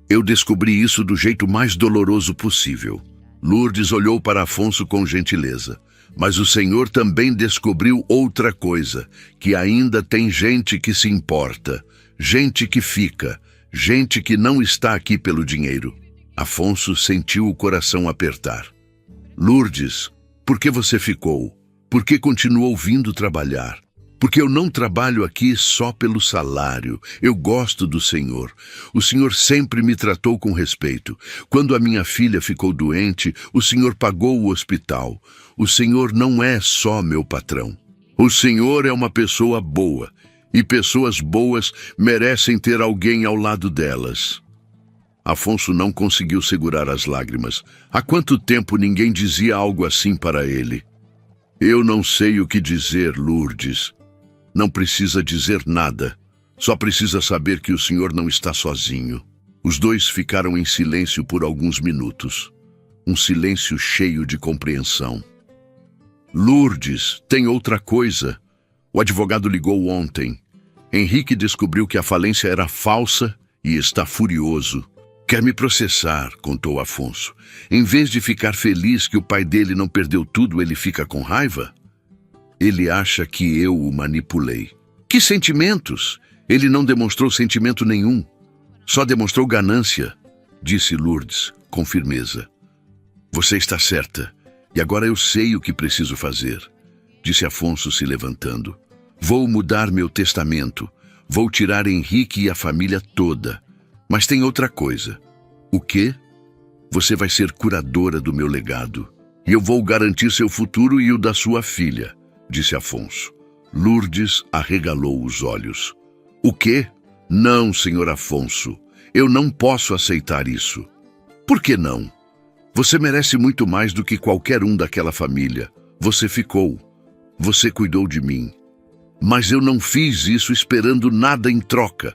Eu descobri isso do jeito mais doloroso possível. Lourdes olhou para Afonso com gentileza. Mas o senhor também descobriu outra coisa, que ainda tem gente que se importa, gente que fica, gente que não está aqui pelo dinheiro. Afonso sentiu o coração apertar. Lourdes, por que você ficou? Por que continuou vindo trabalhar? Porque eu não trabalho aqui só pelo salário. Eu gosto do senhor. O senhor sempre me tratou com respeito. Quando a minha filha ficou doente, o senhor pagou o hospital. O senhor não é só meu patrão. O senhor é uma pessoa boa. E pessoas boas merecem ter alguém ao lado delas. Afonso não conseguiu segurar as lágrimas. Há quanto tempo ninguém dizia algo assim para ele? Eu não sei o que dizer, Lourdes. Não precisa dizer nada. Só precisa saber que o senhor não está sozinho. Os dois ficaram em silêncio por alguns minutos. Um silêncio cheio de compreensão. Lourdes, tem outra coisa. O advogado ligou ontem. Henrique descobriu que a falência era falsa e está furioso. Quer me processar, contou Afonso. Em vez de ficar feliz que o pai dele não perdeu tudo, ele fica com raiva? Ele acha que eu o manipulei. Que sentimentos? Ele não demonstrou sentimento nenhum. Só demonstrou ganância, disse Lourdes, com firmeza. Você está certa, e agora eu sei o que preciso fazer, disse Afonso se levantando. Vou mudar meu testamento. Vou tirar Henrique e a família toda. Mas tem outra coisa. O quê? Você vai ser curadora do meu legado. E eu vou garantir seu futuro e o da sua filha, disse Afonso. Lourdes arregalou os olhos. O quê? Não, senhor Afonso. Eu não posso aceitar isso. Por que não? Você merece muito mais do que qualquer um daquela família. Você ficou. Você cuidou de mim. Mas eu não fiz isso esperando nada em troca.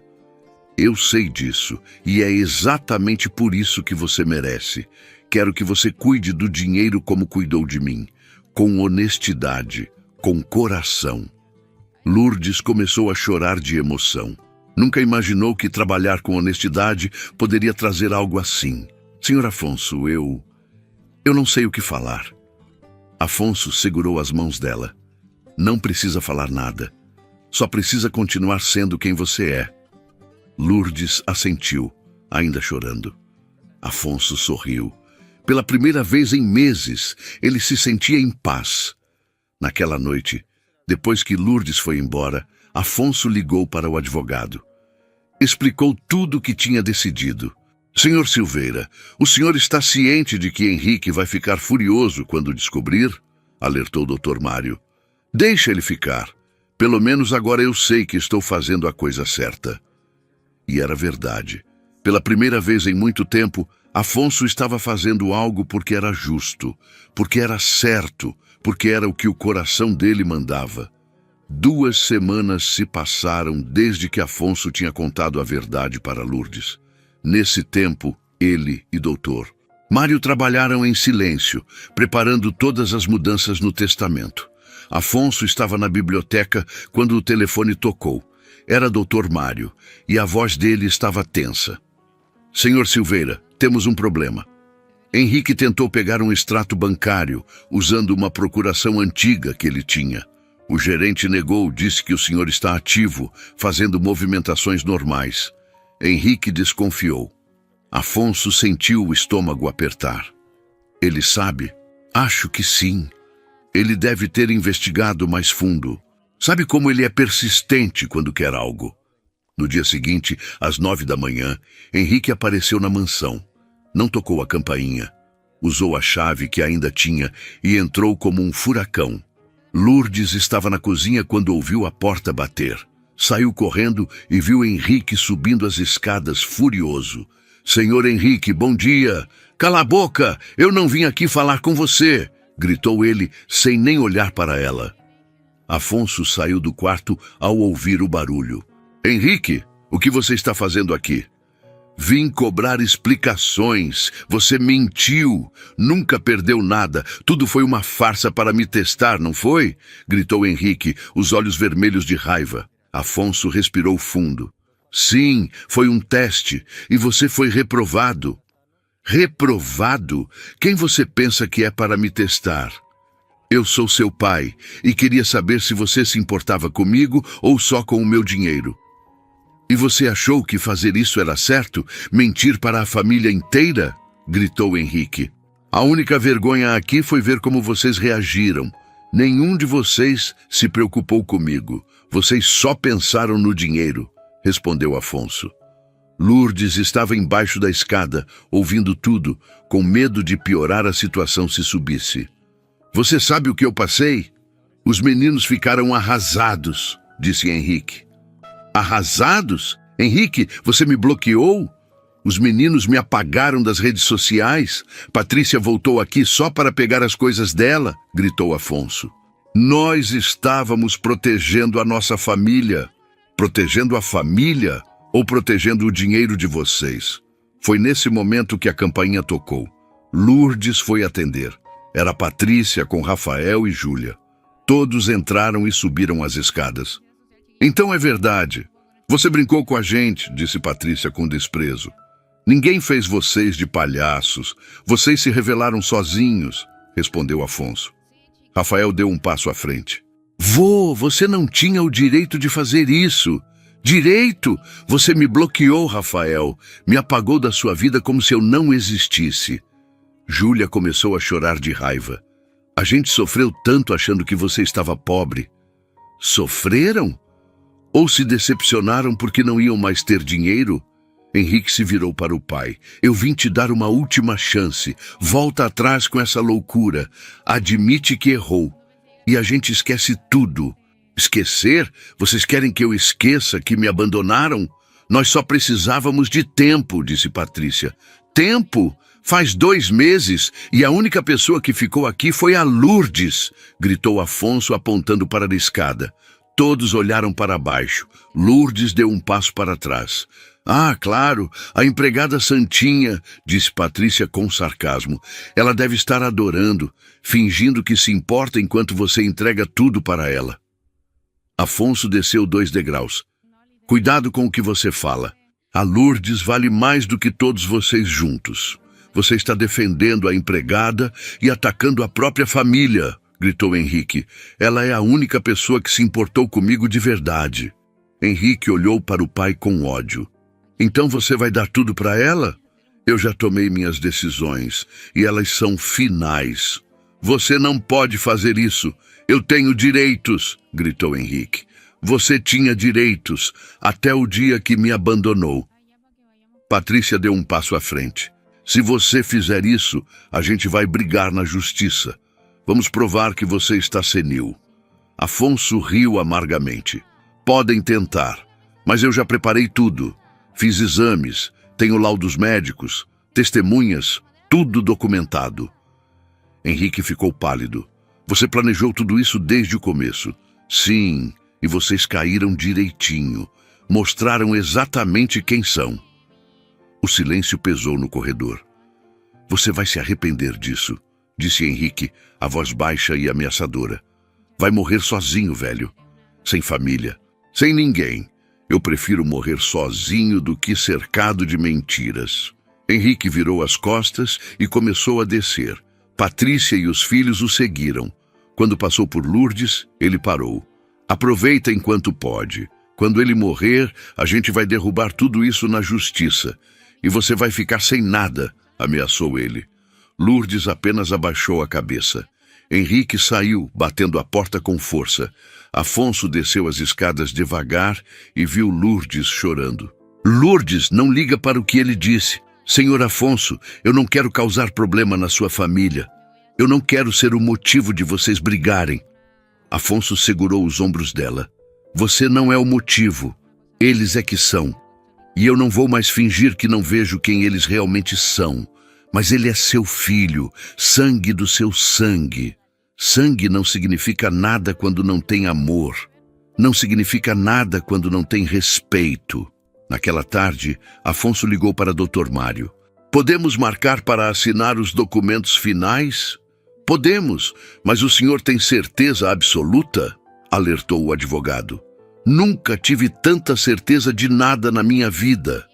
Eu sei disso, e é exatamente por isso que você merece. Quero que você cuide do dinheiro como cuidou de mim, com honestidade, com coração. Lourdes começou a chorar de emoção. Nunca imaginou que trabalhar com honestidade poderia trazer algo assim. Senhor Afonso, eu não sei o que falar. Afonso segurou as mãos dela. Não precisa falar nada. Só precisa continuar sendo quem você é. Lourdes assentiu, ainda chorando. Afonso sorriu. Pela primeira vez em meses, ele se sentia em paz. Naquela noite, depois que Lourdes foi embora, Afonso ligou para o advogado. Explicou tudo o que tinha decidido. Senhor Silveira, o senhor está ciente de que Henrique vai ficar furioso quando descobrir? Alertou o Dr. Mário. Deixa ele ficar. Pelo menos agora eu sei que estou fazendo a coisa certa. E era verdade. Pela primeira vez em muito tempo, Afonso estava fazendo algo porque era justo, porque era certo, porque era o que o coração dele mandava. 2 semanas se passaram desde que Afonso tinha contado a verdade para Lourdes. Nesse tempo, ele e Dr. Mário trabalharam em silêncio, preparando todas as mudanças no testamento. Afonso estava na biblioteca quando o telefone tocou. Era Dr. Mário, e a voz dele estava tensa. Senhor Silveira, temos um problema. Henrique tentou pegar um extrato bancário, usando uma procuração antiga que ele tinha. O gerente negou, disse que o senhor está ativo, fazendo movimentações normais. Henrique desconfiou. Afonso sentiu o estômago apertar. Ele sabe? Acho que sim. Ele deve ter investigado mais fundo. Sabe como ele é persistente quando quer algo? No dia seguinte, às 9 da manhã, Henrique apareceu na mansão. Não tocou a campainha. Usou a chave que ainda tinha e entrou como um furacão. Lourdes estava na cozinha quando ouviu a porta bater. Saiu correndo e viu Henrique subindo as escadas furioso. Senhor Henrique, bom dia! Cala a boca! Eu não vim aqui falar com você! Gritou ele, sem nem olhar para ela. Afonso saiu do quarto ao ouvir o barulho. Henrique, o que você está fazendo aqui? Vim cobrar explicações. Você mentiu. Nunca perdeu nada. Tudo foi uma farsa para me testar, não foi? Gritou Henrique, os olhos vermelhos de raiva. Afonso respirou fundo. Sim, foi um teste, e você foi reprovado. Reprovado? Quem você pensa que é para me testar? Eu sou seu pai, e queria saber se você se importava comigo ou só com o meu dinheiro. E você achou que fazer isso era certo? Mentir para a família inteira? Gritou Henrique. A única vergonha aqui foi ver como vocês reagiram. Nenhum de vocês se preocupou comigo. Vocês só pensaram no dinheiro, respondeu Afonso. Lourdes estava embaixo da escada, ouvindo tudo, com medo de piorar a situação se subisse. Você sabe o que eu passei? Os meninos ficaram arrasados, disse Henrique. Arrasados? Henrique, você me bloqueou? Os meninos me apagaram das redes sociais. Patrícia voltou aqui só para pegar as coisas dela, gritou Afonso. Nós estávamos protegendo a nossa família. Protegendo a família ou protegendo o dinheiro de vocês? Foi nesse momento que a campainha tocou. Lourdes foi atender. Era Patrícia com Rafael e Júlia. Todos entraram e subiram as escadas. Então é verdade. Você brincou com a gente, disse Patrícia com desprezo. Ninguém fez vocês de palhaços. Vocês se revelaram sozinhos, respondeu Afonso. Rafael deu um passo à frente. Vô, você não tinha o direito de fazer isso. Direito? Você me bloqueou, Rafael. Me apagou da sua vida como se eu não existisse. Júlia começou a chorar de raiva. A gente sofreu tanto achando que você estava pobre. Sofreram? Ou se decepcionaram porque não iam mais ter dinheiro? Henrique se virou para o pai. Eu vim te dar uma última chance. Volta atrás com essa loucura. Admite que errou. E a gente esquece tudo. Esquecer? Vocês querem que eu esqueça que me abandonaram? Nós só precisávamos de tempo, disse Patrícia. Tempo? Faz 2 meses e a única pessoa que ficou aqui foi a Lourdes, gritou Afonso apontando para a escada. Todos olharam para baixo. Lourdes deu um passo para trás. Ah, claro, a empregada Santinha, disse Patrícia com sarcasmo. Ela deve estar adorando, fingindo que se importa enquanto você entrega tudo para ela. Afonso desceu 2 degraus. Cuidado com o que você fala. A Lourdes vale mais do que todos vocês juntos. Você está defendendo a empregada e atacando a própria família, gritou Henrique. Ela é a única pessoa que se importou comigo de verdade. Henrique olhou para o pai com ódio. Então você vai dar tudo para ela? Eu já tomei minhas decisões e elas são finais. Você não pode fazer isso. Eu tenho direitos, gritou Henrique. Você tinha direitos até o dia que me abandonou. Patrícia deu um passo à frente. Se você fizer isso, a gente vai brigar na justiça. Vamos provar que você está senil. Afonso riu amargamente. Podem tentar, mas eu já preparei tudo. Fiz exames, tenho laudos médicos, testemunhas, tudo documentado. Henrique ficou pálido. Você planejou tudo isso desde o começo. Sim, e vocês caíram direitinho. Mostraram exatamente quem são. O silêncio pesou no corredor. Você vai se arrepender disso, disse Henrique, a voz baixa e ameaçadora. Vai morrer sozinho, velho. Sem família, sem ninguém. Eu prefiro morrer sozinho do que cercado de mentiras. Henrique virou as costas e começou a descer. Patrícia e os filhos o seguiram. Quando passou por Lourdes, ele parou. Aproveita enquanto pode. Quando ele morrer, a gente vai derrubar tudo isso na justiça. E você vai ficar sem nada, ameaçou ele. Lourdes apenas abaixou a cabeça. Henrique saiu, batendo a porta com força. Afonso desceu as escadas devagar e viu Lourdes chorando. Lourdes, não liga para o que ele disse. Senhor Afonso, eu não quero causar problema na sua família. Eu não quero ser o motivo de vocês brigarem. Afonso segurou os ombros dela. Você não é o motivo. Eles é que são. E eu não vou mais fingir que não vejo quem eles realmente são. Mas ele é seu filho, sangue do seu sangue. Sangue não significa nada quando não tem amor. Não significa nada quando não tem respeito. Naquela tarde, Afonso ligou para Dr. Mário. Podemos marcar para assinar os documentos finais? Podemos, mas o senhor tem certeza absoluta? Alertou o advogado. Nunca tive tanta certeza de nada na minha vida.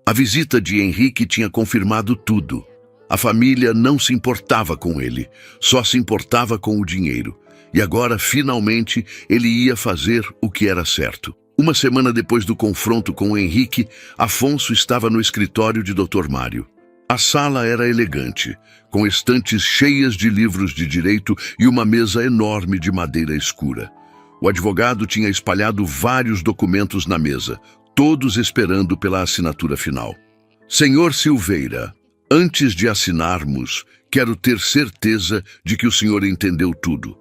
A visita de Henrique tinha confirmado tudo. A família não se importava com ele, só se importava com o dinheiro. E agora, finalmente, ele ia fazer o que era certo. Uma semana depois do confronto com Henrique, Afonso estava no escritório de Dr. Mário. A sala era elegante, com estantes cheias de livros de direito e uma mesa enorme de madeira escura. O advogado tinha espalhado vários documentos na mesa, todos esperando pela assinatura final. Senhor Silveira, antes de assinarmos, quero ter certeza de que o senhor entendeu tudo.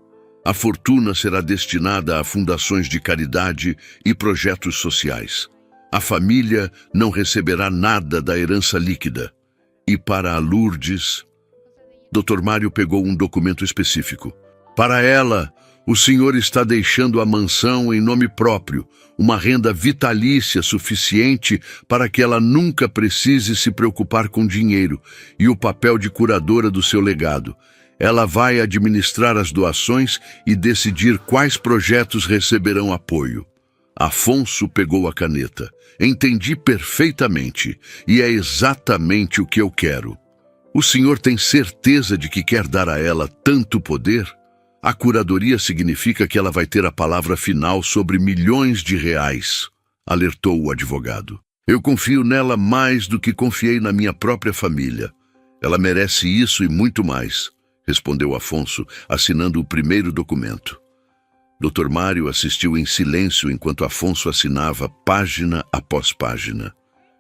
A fortuna será destinada a fundações de caridade e projetos sociais. A família não receberá nada da herança líquida. E para a Lourdes, Dr. Mário pegou um documento específico. Para ela, o senhor está deixando a mansão em nome próprio, uma renda vitalícia suficiente para que ela nunca precise se preocupar com dinheiro e o papel de curadora do seu legado. Ela vai administrar as doações e decidir quais projetos receberão apoio. Afonso pegou a caneta. Entendi perfeitamente, e é exatamente o que eu quero. O senhor tem certeza de que quer dar a ela tanto poder? A curadoria significa que ela vai ter a palavra final sobre milhões de reais, alertou o advogado. Eu confio nela mais do que confiei na minha própria família. Ela merece isso e muito mais, respondeu Afonso, assinando o primeiro documento. Dr. Mário assistiu em silêncio enquanto Afonso assinava página após página.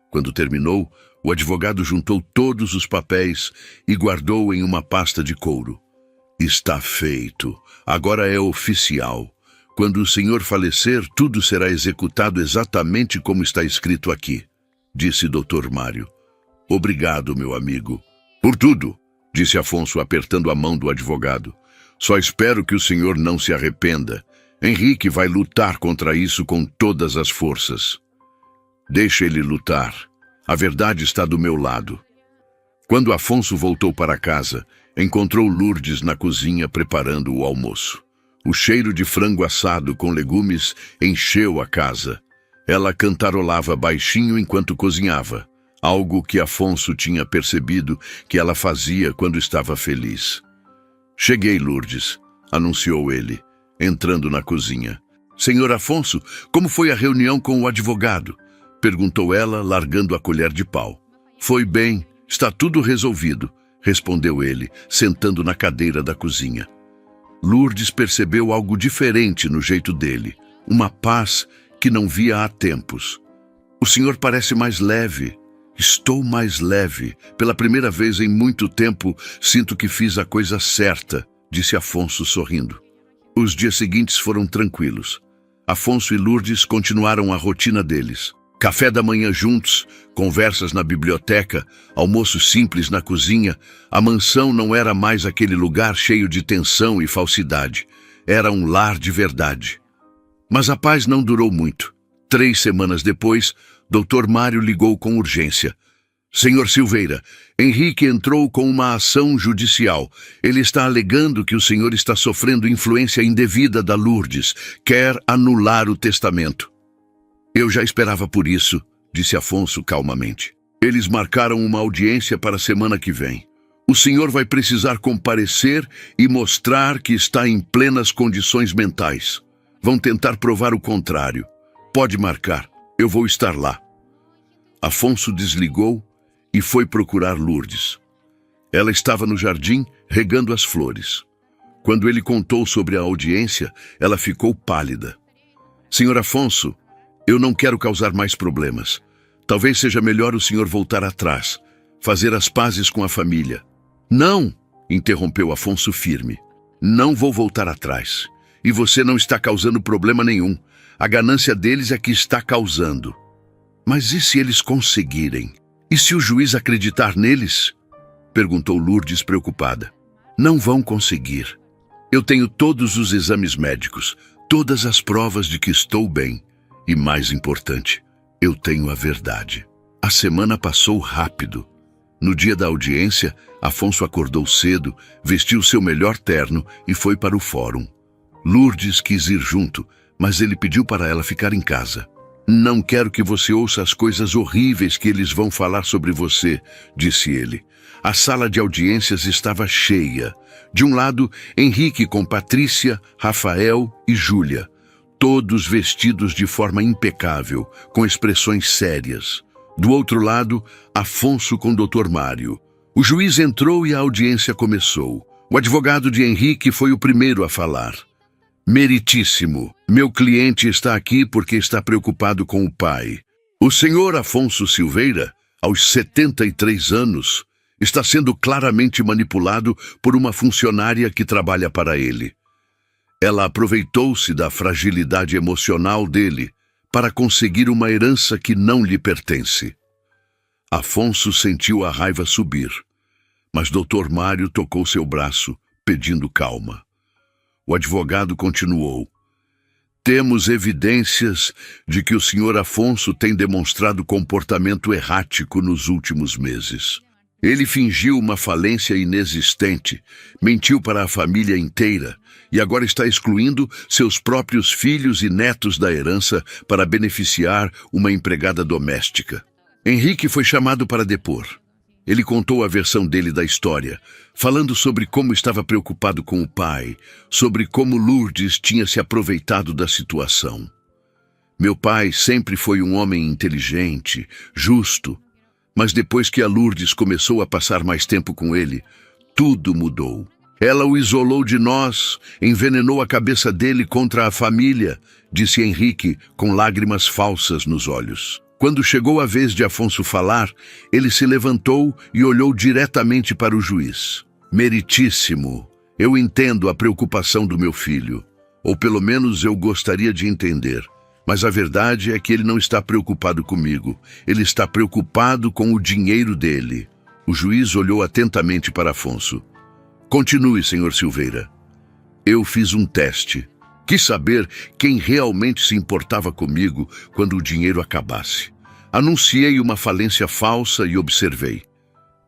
Quando terminou, o advogado juntou todos os papéis e guardou em uma pasta de couro. Está feito. Agora é oficial. Quando o senhor falecer, tudo será executado exatamente como está escrito aqui, disse Dr. Mário. Obrigado, meu amigo. Por tudo, disse Afonso apertando a mão do advogado. Só espero que o senhor não se arrependa. Henrique vai lutar contra isso com todas as forças. Deixe ele lutar. A verdade está do meu lado. Quando Afonso voltou para casa, encontrou Lourdes na cozinha preparando o almoço. O cheiro de frango assado com legumes encheu a casa. Ela cantarolava baixinho enquanto cozinhava, algo que Afonso tinha percebido que ela fazia quando estava feliz. Cheguei, Lourdes, anunciou ele, entrando na cozinha. Senhor Afonso, como foi a reunião com o advogado? Perguntou ela, largando a colher de pau. Foi bem, está tudo resolvido, respondeu ele, sentando na cadeira da cozinha. Lourdes percebeu algo diferente no jeito dele, uma paz que não via há tempos. O senhor parece mais leve. Estou mais leve. Pela primeira vez em muito tempo, sinto que fiz a coisa certa, disse Afonso sorrindo. Os dias seguintes foram tranquilos. Afonso e Lourdes continuaram a rotina deles. Café da manhã juntos, conversas na biblioteca, almoços simples na cozinha. A mansão não era mais aquele lugar cheio de tensão e falsidade. Era um lar de verdade. Mas a paz não durou muito. 3 semanas depois, Dr. Mário ligou com urgência. Senhor Silveira, Henrique entrou com uma ação judicial. Ele está alegando que o senhor está sofrendo influência indevida da Lourdes. Quer anular o testamento. Eu já esperava por isso, disse Afonso calmamente. Eles marcaram uma audiência para a semana que vem. O senhor vai precisar comparecer e mostrar que está em plenas condições mentais. Vão tentar provar o contrário. Pode marcar, eu vou estar lá. Afonso desligou e foi procurar Lourdes. Ela estava no jardim, regando as flores. Quando ele contou sobre a audiência, ela ficou pálida. Senhor Afonso, eu não quero causar mais problemas. Talvez seja melhor o senhor voltar atrás, fazer as pazes com a família. Não, interrompeu Afonso firme. Não vou voltar atrás. E você não está causando problema nenhum. A ganância deles é que está causando. Mas e se eles conseguirem? E se o juiz acreditar neles? Perguntou Lourdes preocupada. Não vão conseguir. Eu tenho todos os exames médicos, todas as provas de que estou bem. E mais importante, eu tenho a verdade. A semana passou rápido. No dia da audiência, Afonso acordou cedo, vestiu seu melhor terno e foi para o fórum. Lourdes quis ir junto, mas ele pediu para ela ficar em casa. Não quero que você ouça as coisas horríveis que eles vão falar sobre você, disse ele. A sala de audiências estava cheia. De um lado, Henrique com Patrícia, Rafael e Júlia. Todos vestidos de forma impecável, com expressões sérias. Do outro lado, Afonso com Dr. Mário. O juiz entrou e a audiência começou. O advogado de Henrique foi o primeiro a falar. Meritíssimo, meu cliente está aqui porque está preocupado com o pai. O senhor Afonso Silveira, aos 73 anos, está sendo claramente manipulado por uma funcionária que trabalha para ele. Ela aproveitou-se da fragilidade emocional dele para conseguir uma herança que não lhe pertence. Afonso sentiu a raiva subir, mas Dr. Mário tocou seu braço, pedindo calma. O advogado continuou. Temos evidências de que o senhor Afonso tem demonstrado comportamento errático nos últimos meses. Ele fingiu uma falência inexistente, mentiu para a família inteira e agora está excluindo seus próprios filhos e netos da herança para beneficiar uma empregada doméstica. Henrique foi chamado para depor. Ele contou a versão dele da história, falando sobre como estava preocupado com o pai, sobre como Lourdes tinha se aproveitado da situação. Meu pai sempre foi um homem inteligente, justo, mas depois que a Lourdes começou a passar mais tempo com ele, tudo mudou. Ela o isolou de nós, envenenou a cabeça dele contra a família, disse Henrique, com lágrimas falsas nos olhos. Quando chegou a vez de Afonso falar, ele se levantou e olhou diretamente para o juiz. Meritíssimo, eu entendo a preocupação do meu filho, ou pelo menos eu gostaria de entender. Mas a verdade é que ele não está preocupado comigo, ele está preocupado com o dinheiro dele. O juiz olhou atentamente para Afonso. Continue, senhor Silveira. Eu fiz um teste. Quis saber quem realmente se importava comigo quando o dinheiro acabasse. Anunciei uma falência falsa e observei.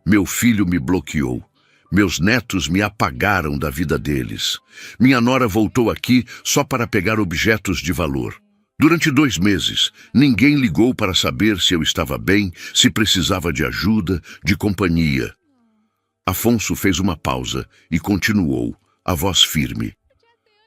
Meu filho me bloqueou. Meus netos me apagaram da vida deles. Minha nora voltou aqui só para pegar objetos de valor. Durante 2 meses, ninguém ligou para saber se eu estava bem, se precisava de ajuda, de companhia. Afonso fez uma pausa e continuou, a voz firme.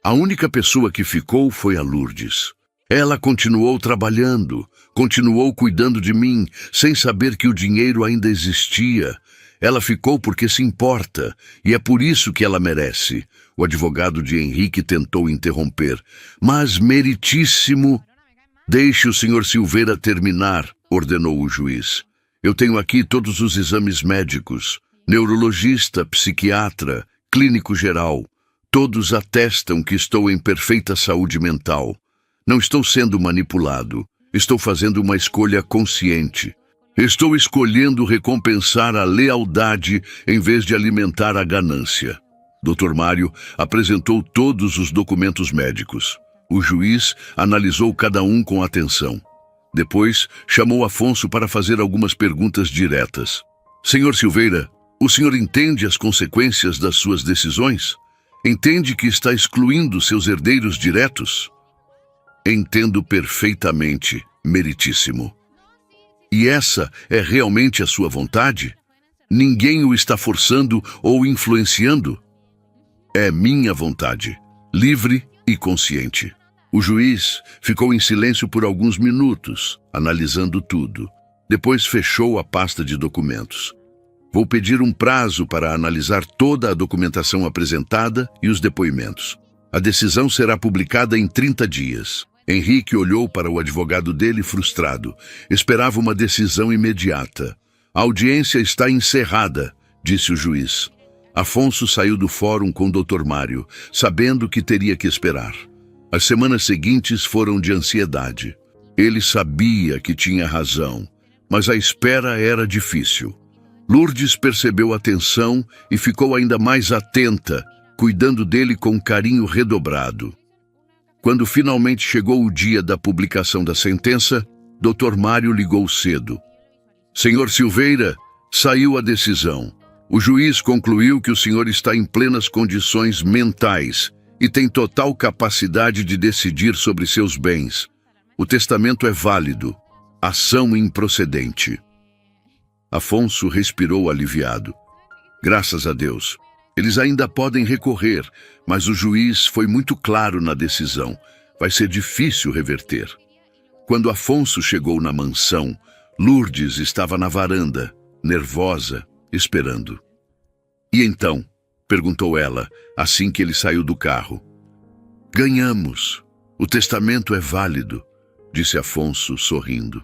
A única pessoa que ficou foi a Lourdes. Ela continuou trabalhando, continuou cuidando de mim, sem saber que o dinheiro ainda existia. Ela ficou porque se importa, e é por isso que ela merece. O advogado de Henrique tentou interromper. Mas, meritíssimo, deixe o senhor Silveira terminar, ordenou o juiz. Eu tenho aqui todos os exames médicos. Neurologista, psiquiatra, clínico geral. Todos atestam que estou em perfeita saúde mental. Não estou sendo manipulado. Estou fazendo uma escolha consciente. Estou escolhendo recompensar a lealdade em vez de alimentar a ganância. Dr. Mário apresentou todos os documentos médicos. O juiz analisou cada um com atenção. Depois, chamou Afonso para fazer algumas perguntas diretas. Senhor Silveira, o senhor entende as consequências das suas decisões? Entende que está excluindo seus herdeiros diretos? Entendo perfeitamente, meritíssimo. E essa é realmente a sua vontade? Ninguém o está forçando ou influenciando? É minha vontade, livre e consciente. O juiz ficou em silêncio por alguns minutos, analisando tudo. Depois fechou a pasta de documentos. Vou pedir um prazo para analisar toda a documentação apresentada e os depoimentos. A decisão será publicada em 30 dias. Henrique olhou para o advogado dele frustrado. Esperava uma decisão imediata. A audiência está encerrada, disse o juiz. Afonso saiu do fórum com o Dr. Mário, sabendo que teria que esperar. As semanas seguintes foram de ansiedade. Ele sabia que tinha razão, mas a espera era difícil. Lourdes percebeu a tensão e ficou ainda mais atenta, cuidando dele com carinho redobrado. Quando finalmente chegou o dia da publicação da sentença, Dr. Mário ligou cedo. Senhor Silveira, saiu a decisão. O juiz concluiu que o senhor está em plenas condições mentais e tem total capacidade de decidir sobre seus bens. O testamento é válido. Ação improcedente. Afonso respirou aliviado. Graças a Deus. Eles ainda podem recorrer, mas o juiz foi muito claro na decisão. Vai ser difícil reverter. Quando Afonso chegou na mansão, Lourdes estava na varanda, nervosa, esperando. E então? Perguntou ela, assim que ele saiu do carro. Ganhamos. O testamento é válido, disse Afonso, sorrindo.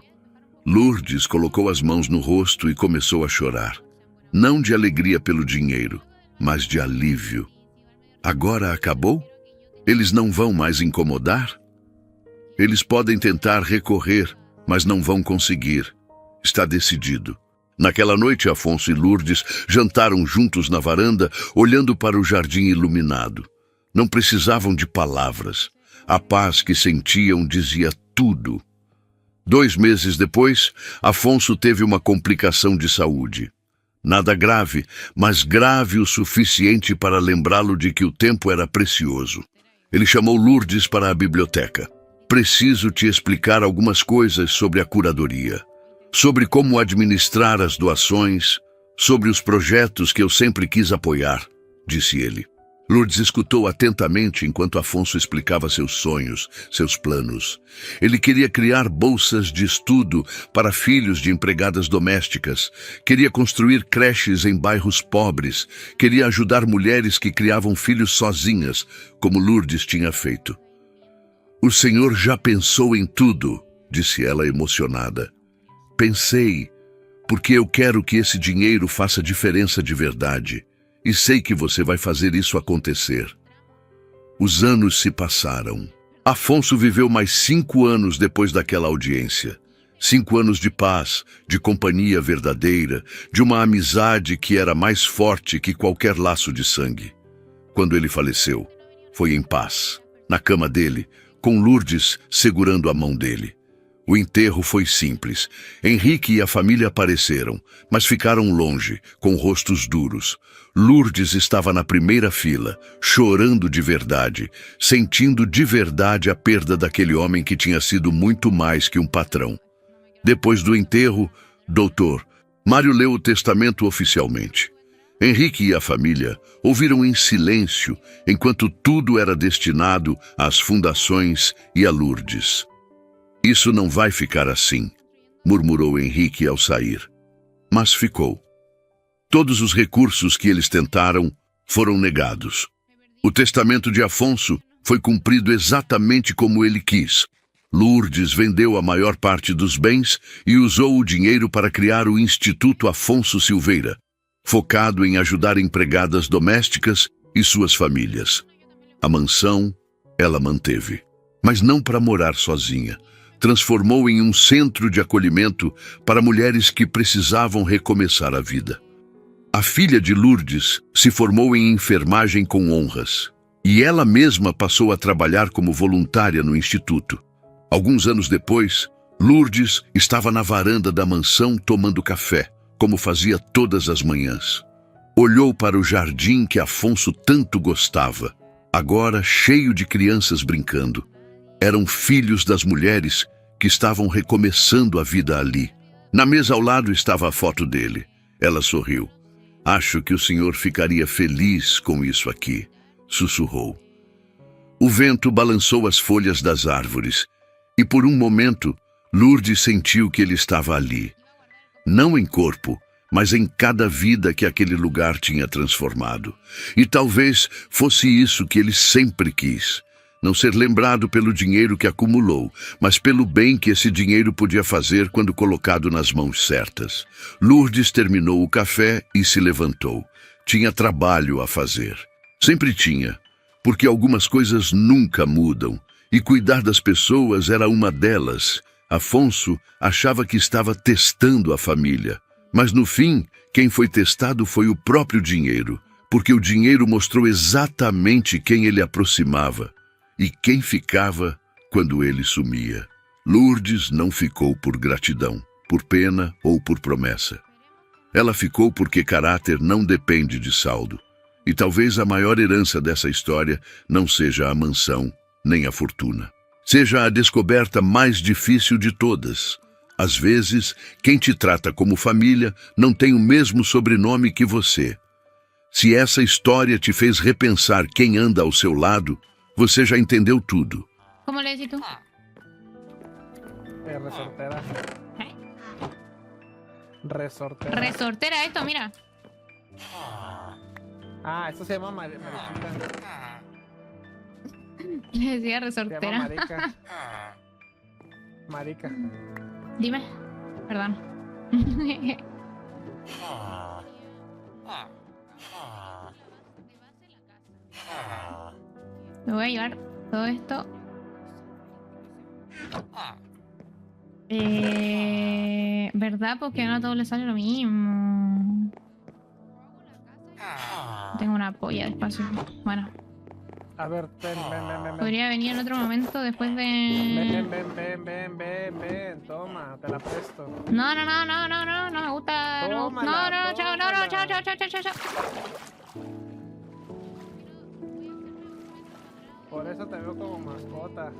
Lourdes colocou as mãos no rosto e começou a chorar. Não de alegria pelo dinheiro, mas de alívio. Agora acabou? Eles não vão mais incomodar? Eles podem tentar recorrer, mas não vão conseguir. Está decidido. Naquela noite, Afonso e Lourdes jantaram juntos na varanda, olhando para o jardim iluminado. Não precisavam de palavras. A paz que sentiam dizia tudo. 2 meses depois, Afonso teve uma complicação de saúde. Nada grave, mas grave o suficiente para lembrá-lo de que o tempo era precioso. Ele chamou Lourdes para a biblioteca. Preciso te explicar algumas coisas sobre a curadoria, sobre como administrar as doações, sobre os projetos que eu sempre quis apoiar, disse ele. Lourdes escutou atentamente enquanto Afonso explicava seus sonhos, seus planos. Ele queria criar bolsas de estudo para filhos de empregadas domésticas, queria construir creches em bairros pobres, queria ajudar mulheres que criavam filhos sozinhas, como Lourdes tinha feito. O senhor já pensou em tudo, disse ela emocionada. Pensei, porque eu quero que esse dinheiro faça diferença de verdade. E sei que você vai fazer isso acontecer. Os anos se passaram. Afonso viveu mais 5 anos depois daquela audiência. 5 anos de paz, de companhia verdadeira, de uma amizade que era mais forte que qualquer laço de sangue. Quando ele faleceu, foi em paz, na cama dele, com Lourdes segurando a mão dele. O enterro foi simples. Henrique e a família apareceram, mas ficaram longe, com rostos duros. Lourdes estava na primeira fila, chorando de verdade, sentindo de verdade a perda daquele homem que tinha sido muito mais que um patrão. Depois do enterro, Dr. Mário leu o testamento oficialmente. Henrique e a família ouviram em silêncio, enquanto tudo era destinado às fundações e a Lourdes. Isso não vai ficar assim, murmurou Henrique ao sair. Mas ficou. Todos os recursos que eles tentaram foram negados. O testamento de Afonso foi cumprido exatamente como ele quis. Lourdes vendeu a maior parte dos bens e usou o dinheiro para criar o Instituto Afonso Silveira, focado em ajudar empregadas domésticas e suas famílias. A mansão ela manteve, mas não para morar sozinha. transformou em um centro de acolhimento para mulheres que precisavam recomeçar a vida. A filha de Lourdes se formou em enfermagem com honras, e ela mesma passou a trabalhar como voluntária no instituto. Alguns anos depois, Lourdes estava na varanda da mansão tomando café, como fazia todas as manhãs. Olhou para o jardim que Afonso tanto gostava, agora cheio de crianças brincando. Eram filhos das mulheres que estavam recomeçando a vida ali. Na mesa ao lado estava a foto dele. Ela sorriu. "Acho que o senhor ficaria feliz com isso aqui", sussurrou. O vento balançou as folhas das árvores, e por um momento, Lourdes sentiu que ele estava ali. Não em corpo, mas em cada vida que aquele lugar tinha transformado. E talvez fosse isso que ele sempre quis. Não ser lembrado pelo dinheiro que acumulou, mas pelo bem que esse dinheiro podia fazer quando colocado nas mãos certas. Lourdes terminou o café e se levantou. Tinha trabalho a fazer. Sempre tinha, porque algumas coisas nunca mudam, e cuidar das pessoas era uma delas. Afonso achava que estava testando a família, mas no fim, quem foi testado foi o próprio dinheiro, porque o dinheiro mostrou exatamente quem ele aproximava e quem ficava quando ele sumia. Lourdes não ficou por gratidão, por pena ou por promessa. Ela ficou porque caráter não depende de saldo. E talvez a maior herança dessa história não seja a mansão, nem a fortuna. Seja a descoberta mais difícil de todas. Às vezes, quem te trata como família não tem o mesmo sobrenome que você. Se essa história te fez repensar quem anda ao seu lado, você já entendeu tudo. ¿Cómo le decís tú? Resortera. Resortera. Resortera esto, mira. Ah, eso se llama mariquita. Le decía Se llama resortera. marica. Marica. Dime. Perdón. Me voy a llevar todo esto. ¿Verdad? Porque no a todos les sale lo mismo. Tengo una polla de espacio. Bueno, A ver, ven. podría venir en otro momento después de... Ven. Toma, te la presto. No me gusta. Tómala, Chao, chao. Por eso te veo como mascota.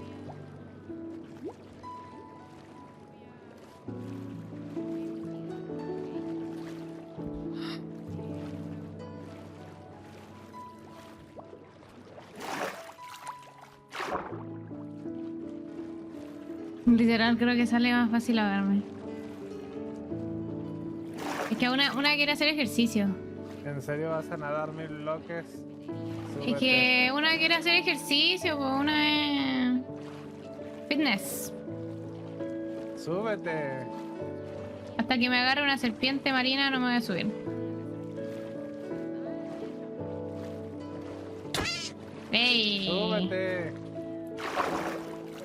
Literal, creo que sale más fácil ahogarme. Es que una quiere hacer ejercicio. ¿En serio vas a nadar 1000 bloques? Es que una quiere hacer ejercicio, pues una es... fitness. Súbete. Hasta que me agarre una serpiente marina no me voy a subir. ¡Ey! Súbete.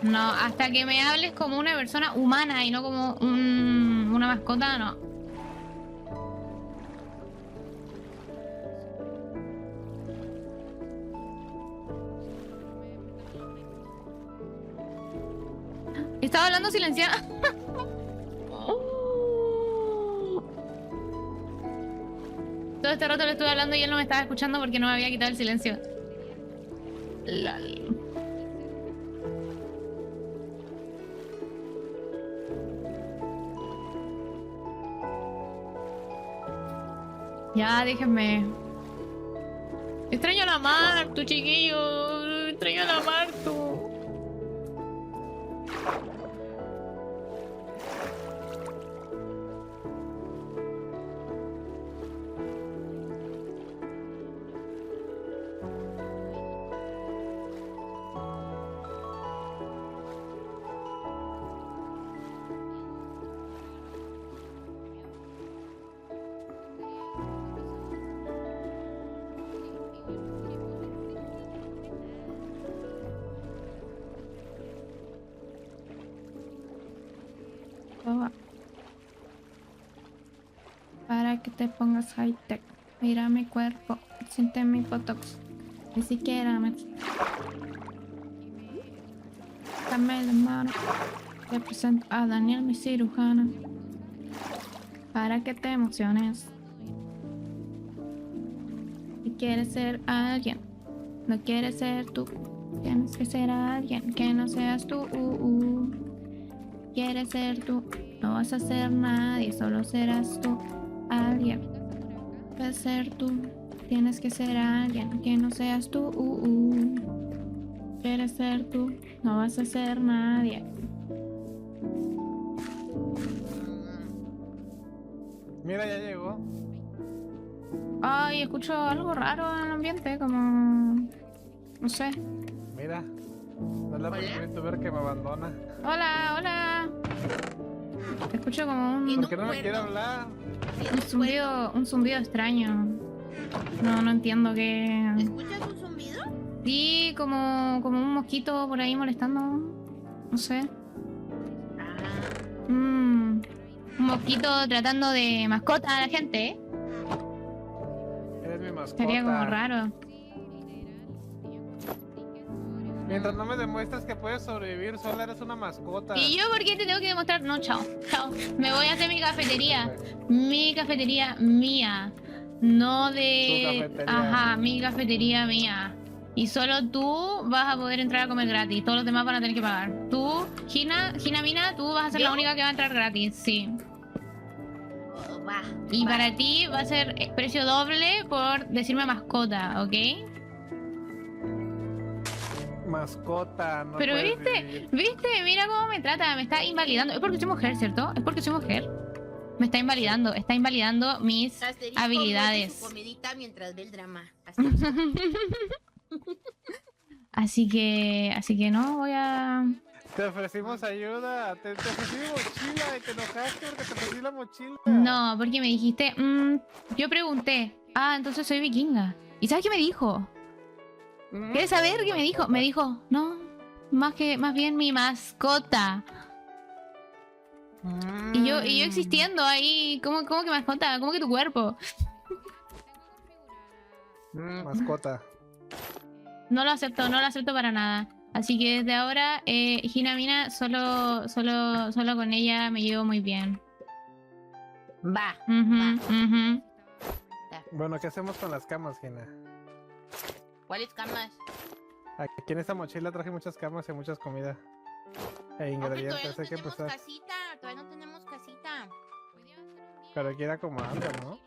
No, hasta que me hables como una persona humana y no como una mascota, no. Estaba hablando silenciada. Todo este rato le estuve hablando y él no me estaba escuchando porque no me había quitado el silencio. Lol. Ya, déjenme. Extraño a la Martu, chiquillo. Extraño a la Martu. para que te pongas high tech. Mira mi cuerpo, siente mi botox. Ni siquiera me... Dame la mano. Te presento a Daniel, mi cirujana. Para que te emociones. Si quieres ser alguien, no quieres ser tú. Tienes que ser alguien que no seas tú. Quieres ser tú, no vas a ser nadie, solo serás tú. Alguien. Puedes ser tú. Tienes que ser alguien que no seas tú. Quieres ser tú, no vas a ser nadie. Mira, ya llegó. Ay, escucho algo raro en el ambiente, como... no sé. Mira. No es la primera youtuber que me abandona. Hola, hola. Escucho como un... ¿Por qué no me quiere hablar? Un zumbido extraño. No entiendo qué... ¿Escuchas un zumbido? Sí, como un mosquito por ahí molestando. No sé. Un mosquito tratando de mascota a la gente, ¿eh? Eres mi mascota. Sería como raro. Mientras no me demuestres que puedes sobrevivir sola, eres una mascota. ¿Y yo por qué te tengo que demostrar? No, chao. Chao. Me voy a hacer mi cafetería. Mi cafetería mía. No de... Tu cafetería. Ajá, mi cafetería mía. Y solo tú vas a poder entrar a comer gratis. Todos los demás van a tener que pagar. Tú, Gina Mina, tú vas a ser la única que va a entrar gratis. Sí. Oh, va. Y va. para ti va a ser precio doble por decirme mascota, ¿ok? Mascota, no Pero puedes viste, vivir. viste, mira cómo me trata, me está invalidando. Es porque soy mujer, ¿cierto? Es porque soy mujer. Me está invalidando mis Asterisco, habilidades. muerde su comidita mientras ve el drama. Así que no voy a... Te ofrecimos ayuda, te ofrecí mi mochila y te enojaste porque te ofrecí la mochila. No, porque me dijiste, yo pregunté, entonces soy vikinga. ¿Y sabes qué me dijo? ¿Quieres saber qué me dijo? Me dijo, no, más bien mi mascota. Y yo existiendo ahí, ¿cómo que mascota? ¿Cómo que tu cuerpo? Mascota. No lo acepto para nada. Así que desde ahora, Gina Mina, solo con ella me llevo muy bien. Va. Bueno, ¿qué hacemos con las camas, Gina? ¿Cuáles camas? Aquí en esta mochila traje muchas camas y muchas comidas. E Hombre, todavía ingredientes, no hay que tenemos empezar. casita. Todavía no tenemos casita. Pero hay que ir acomodando, ¿no?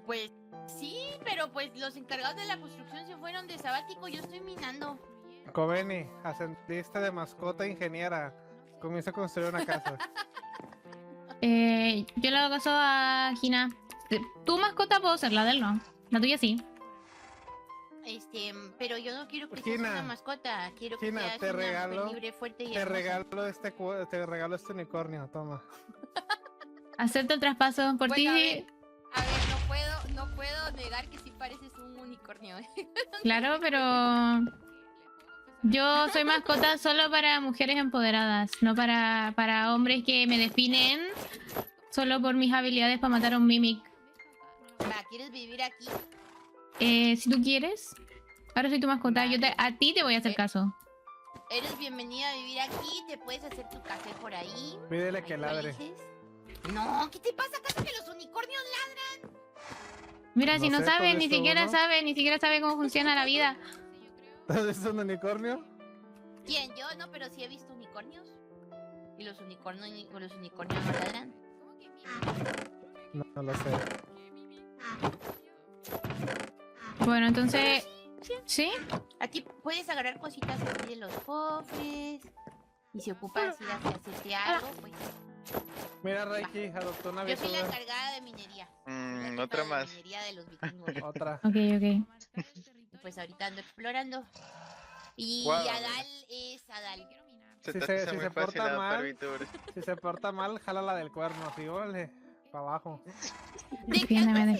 Pues sí, pero pues los encargados de la construcción se fueron de sabático. Yo estoy minando. Coveni, ascendiste de mascota a ingeniera. Comienza a construir una casa. Yo le hago caso a Gina. Tu mascota puedo ser, la de él no. La tuya sí. Pero yo no quiero que Gina, seas una mascota. Quiero que Gina, seas te una regalo- mujer libre, fuerte y Te hermosa. regalo este unicornio, toma. Acepto el traspaso por Bueno, ti. A ver, no puedo negar que sí pareces un unicornio. Claro, pero yo soy mascota solo para mujeres empoderadas, no para hombres que me definen solo por mis habilidades para matar a un mimic. Va, ¿quieres vivir aquí? Si tú quieres, ahora soy tu mascota. A ti te voy a hacer caso. Eres bienvenida a vivir aquí, te puedes hacer tu café por ahí. Pídele Ahí que tú ladre. eliges. No, ¿qué te pasa? ¿Acaso que los unicornios ladran? Mira, No si no sé, sabe, ¿tú has ni visto siquiera uno? sabe, cómo funciona la vida. ¿Has visto un unicornio? ¿Quién? Yo no, pero sí he visto unicornios. ¿Y los unicornios no ladran? No lo sé. Bueno, entonces, ¿sí? Aquí puedes agarrar cositas aquí de los cofres. Y si ocupas ir a hacerte algo, pues. Mira, Reiki, adoptó una Yo soy la aventura. encargada de minería. La jefa Otra de más. minería de los vikingos. Otra. Ok. Y pues ahorita ando explorando. Y Guau. Adal es Adal. Se Si te se- hace si muy se fácil porta adoptar mal. VTubers. Si se porta mal, jala la del cuerno, así, órale, para abajo. Defiéndeme.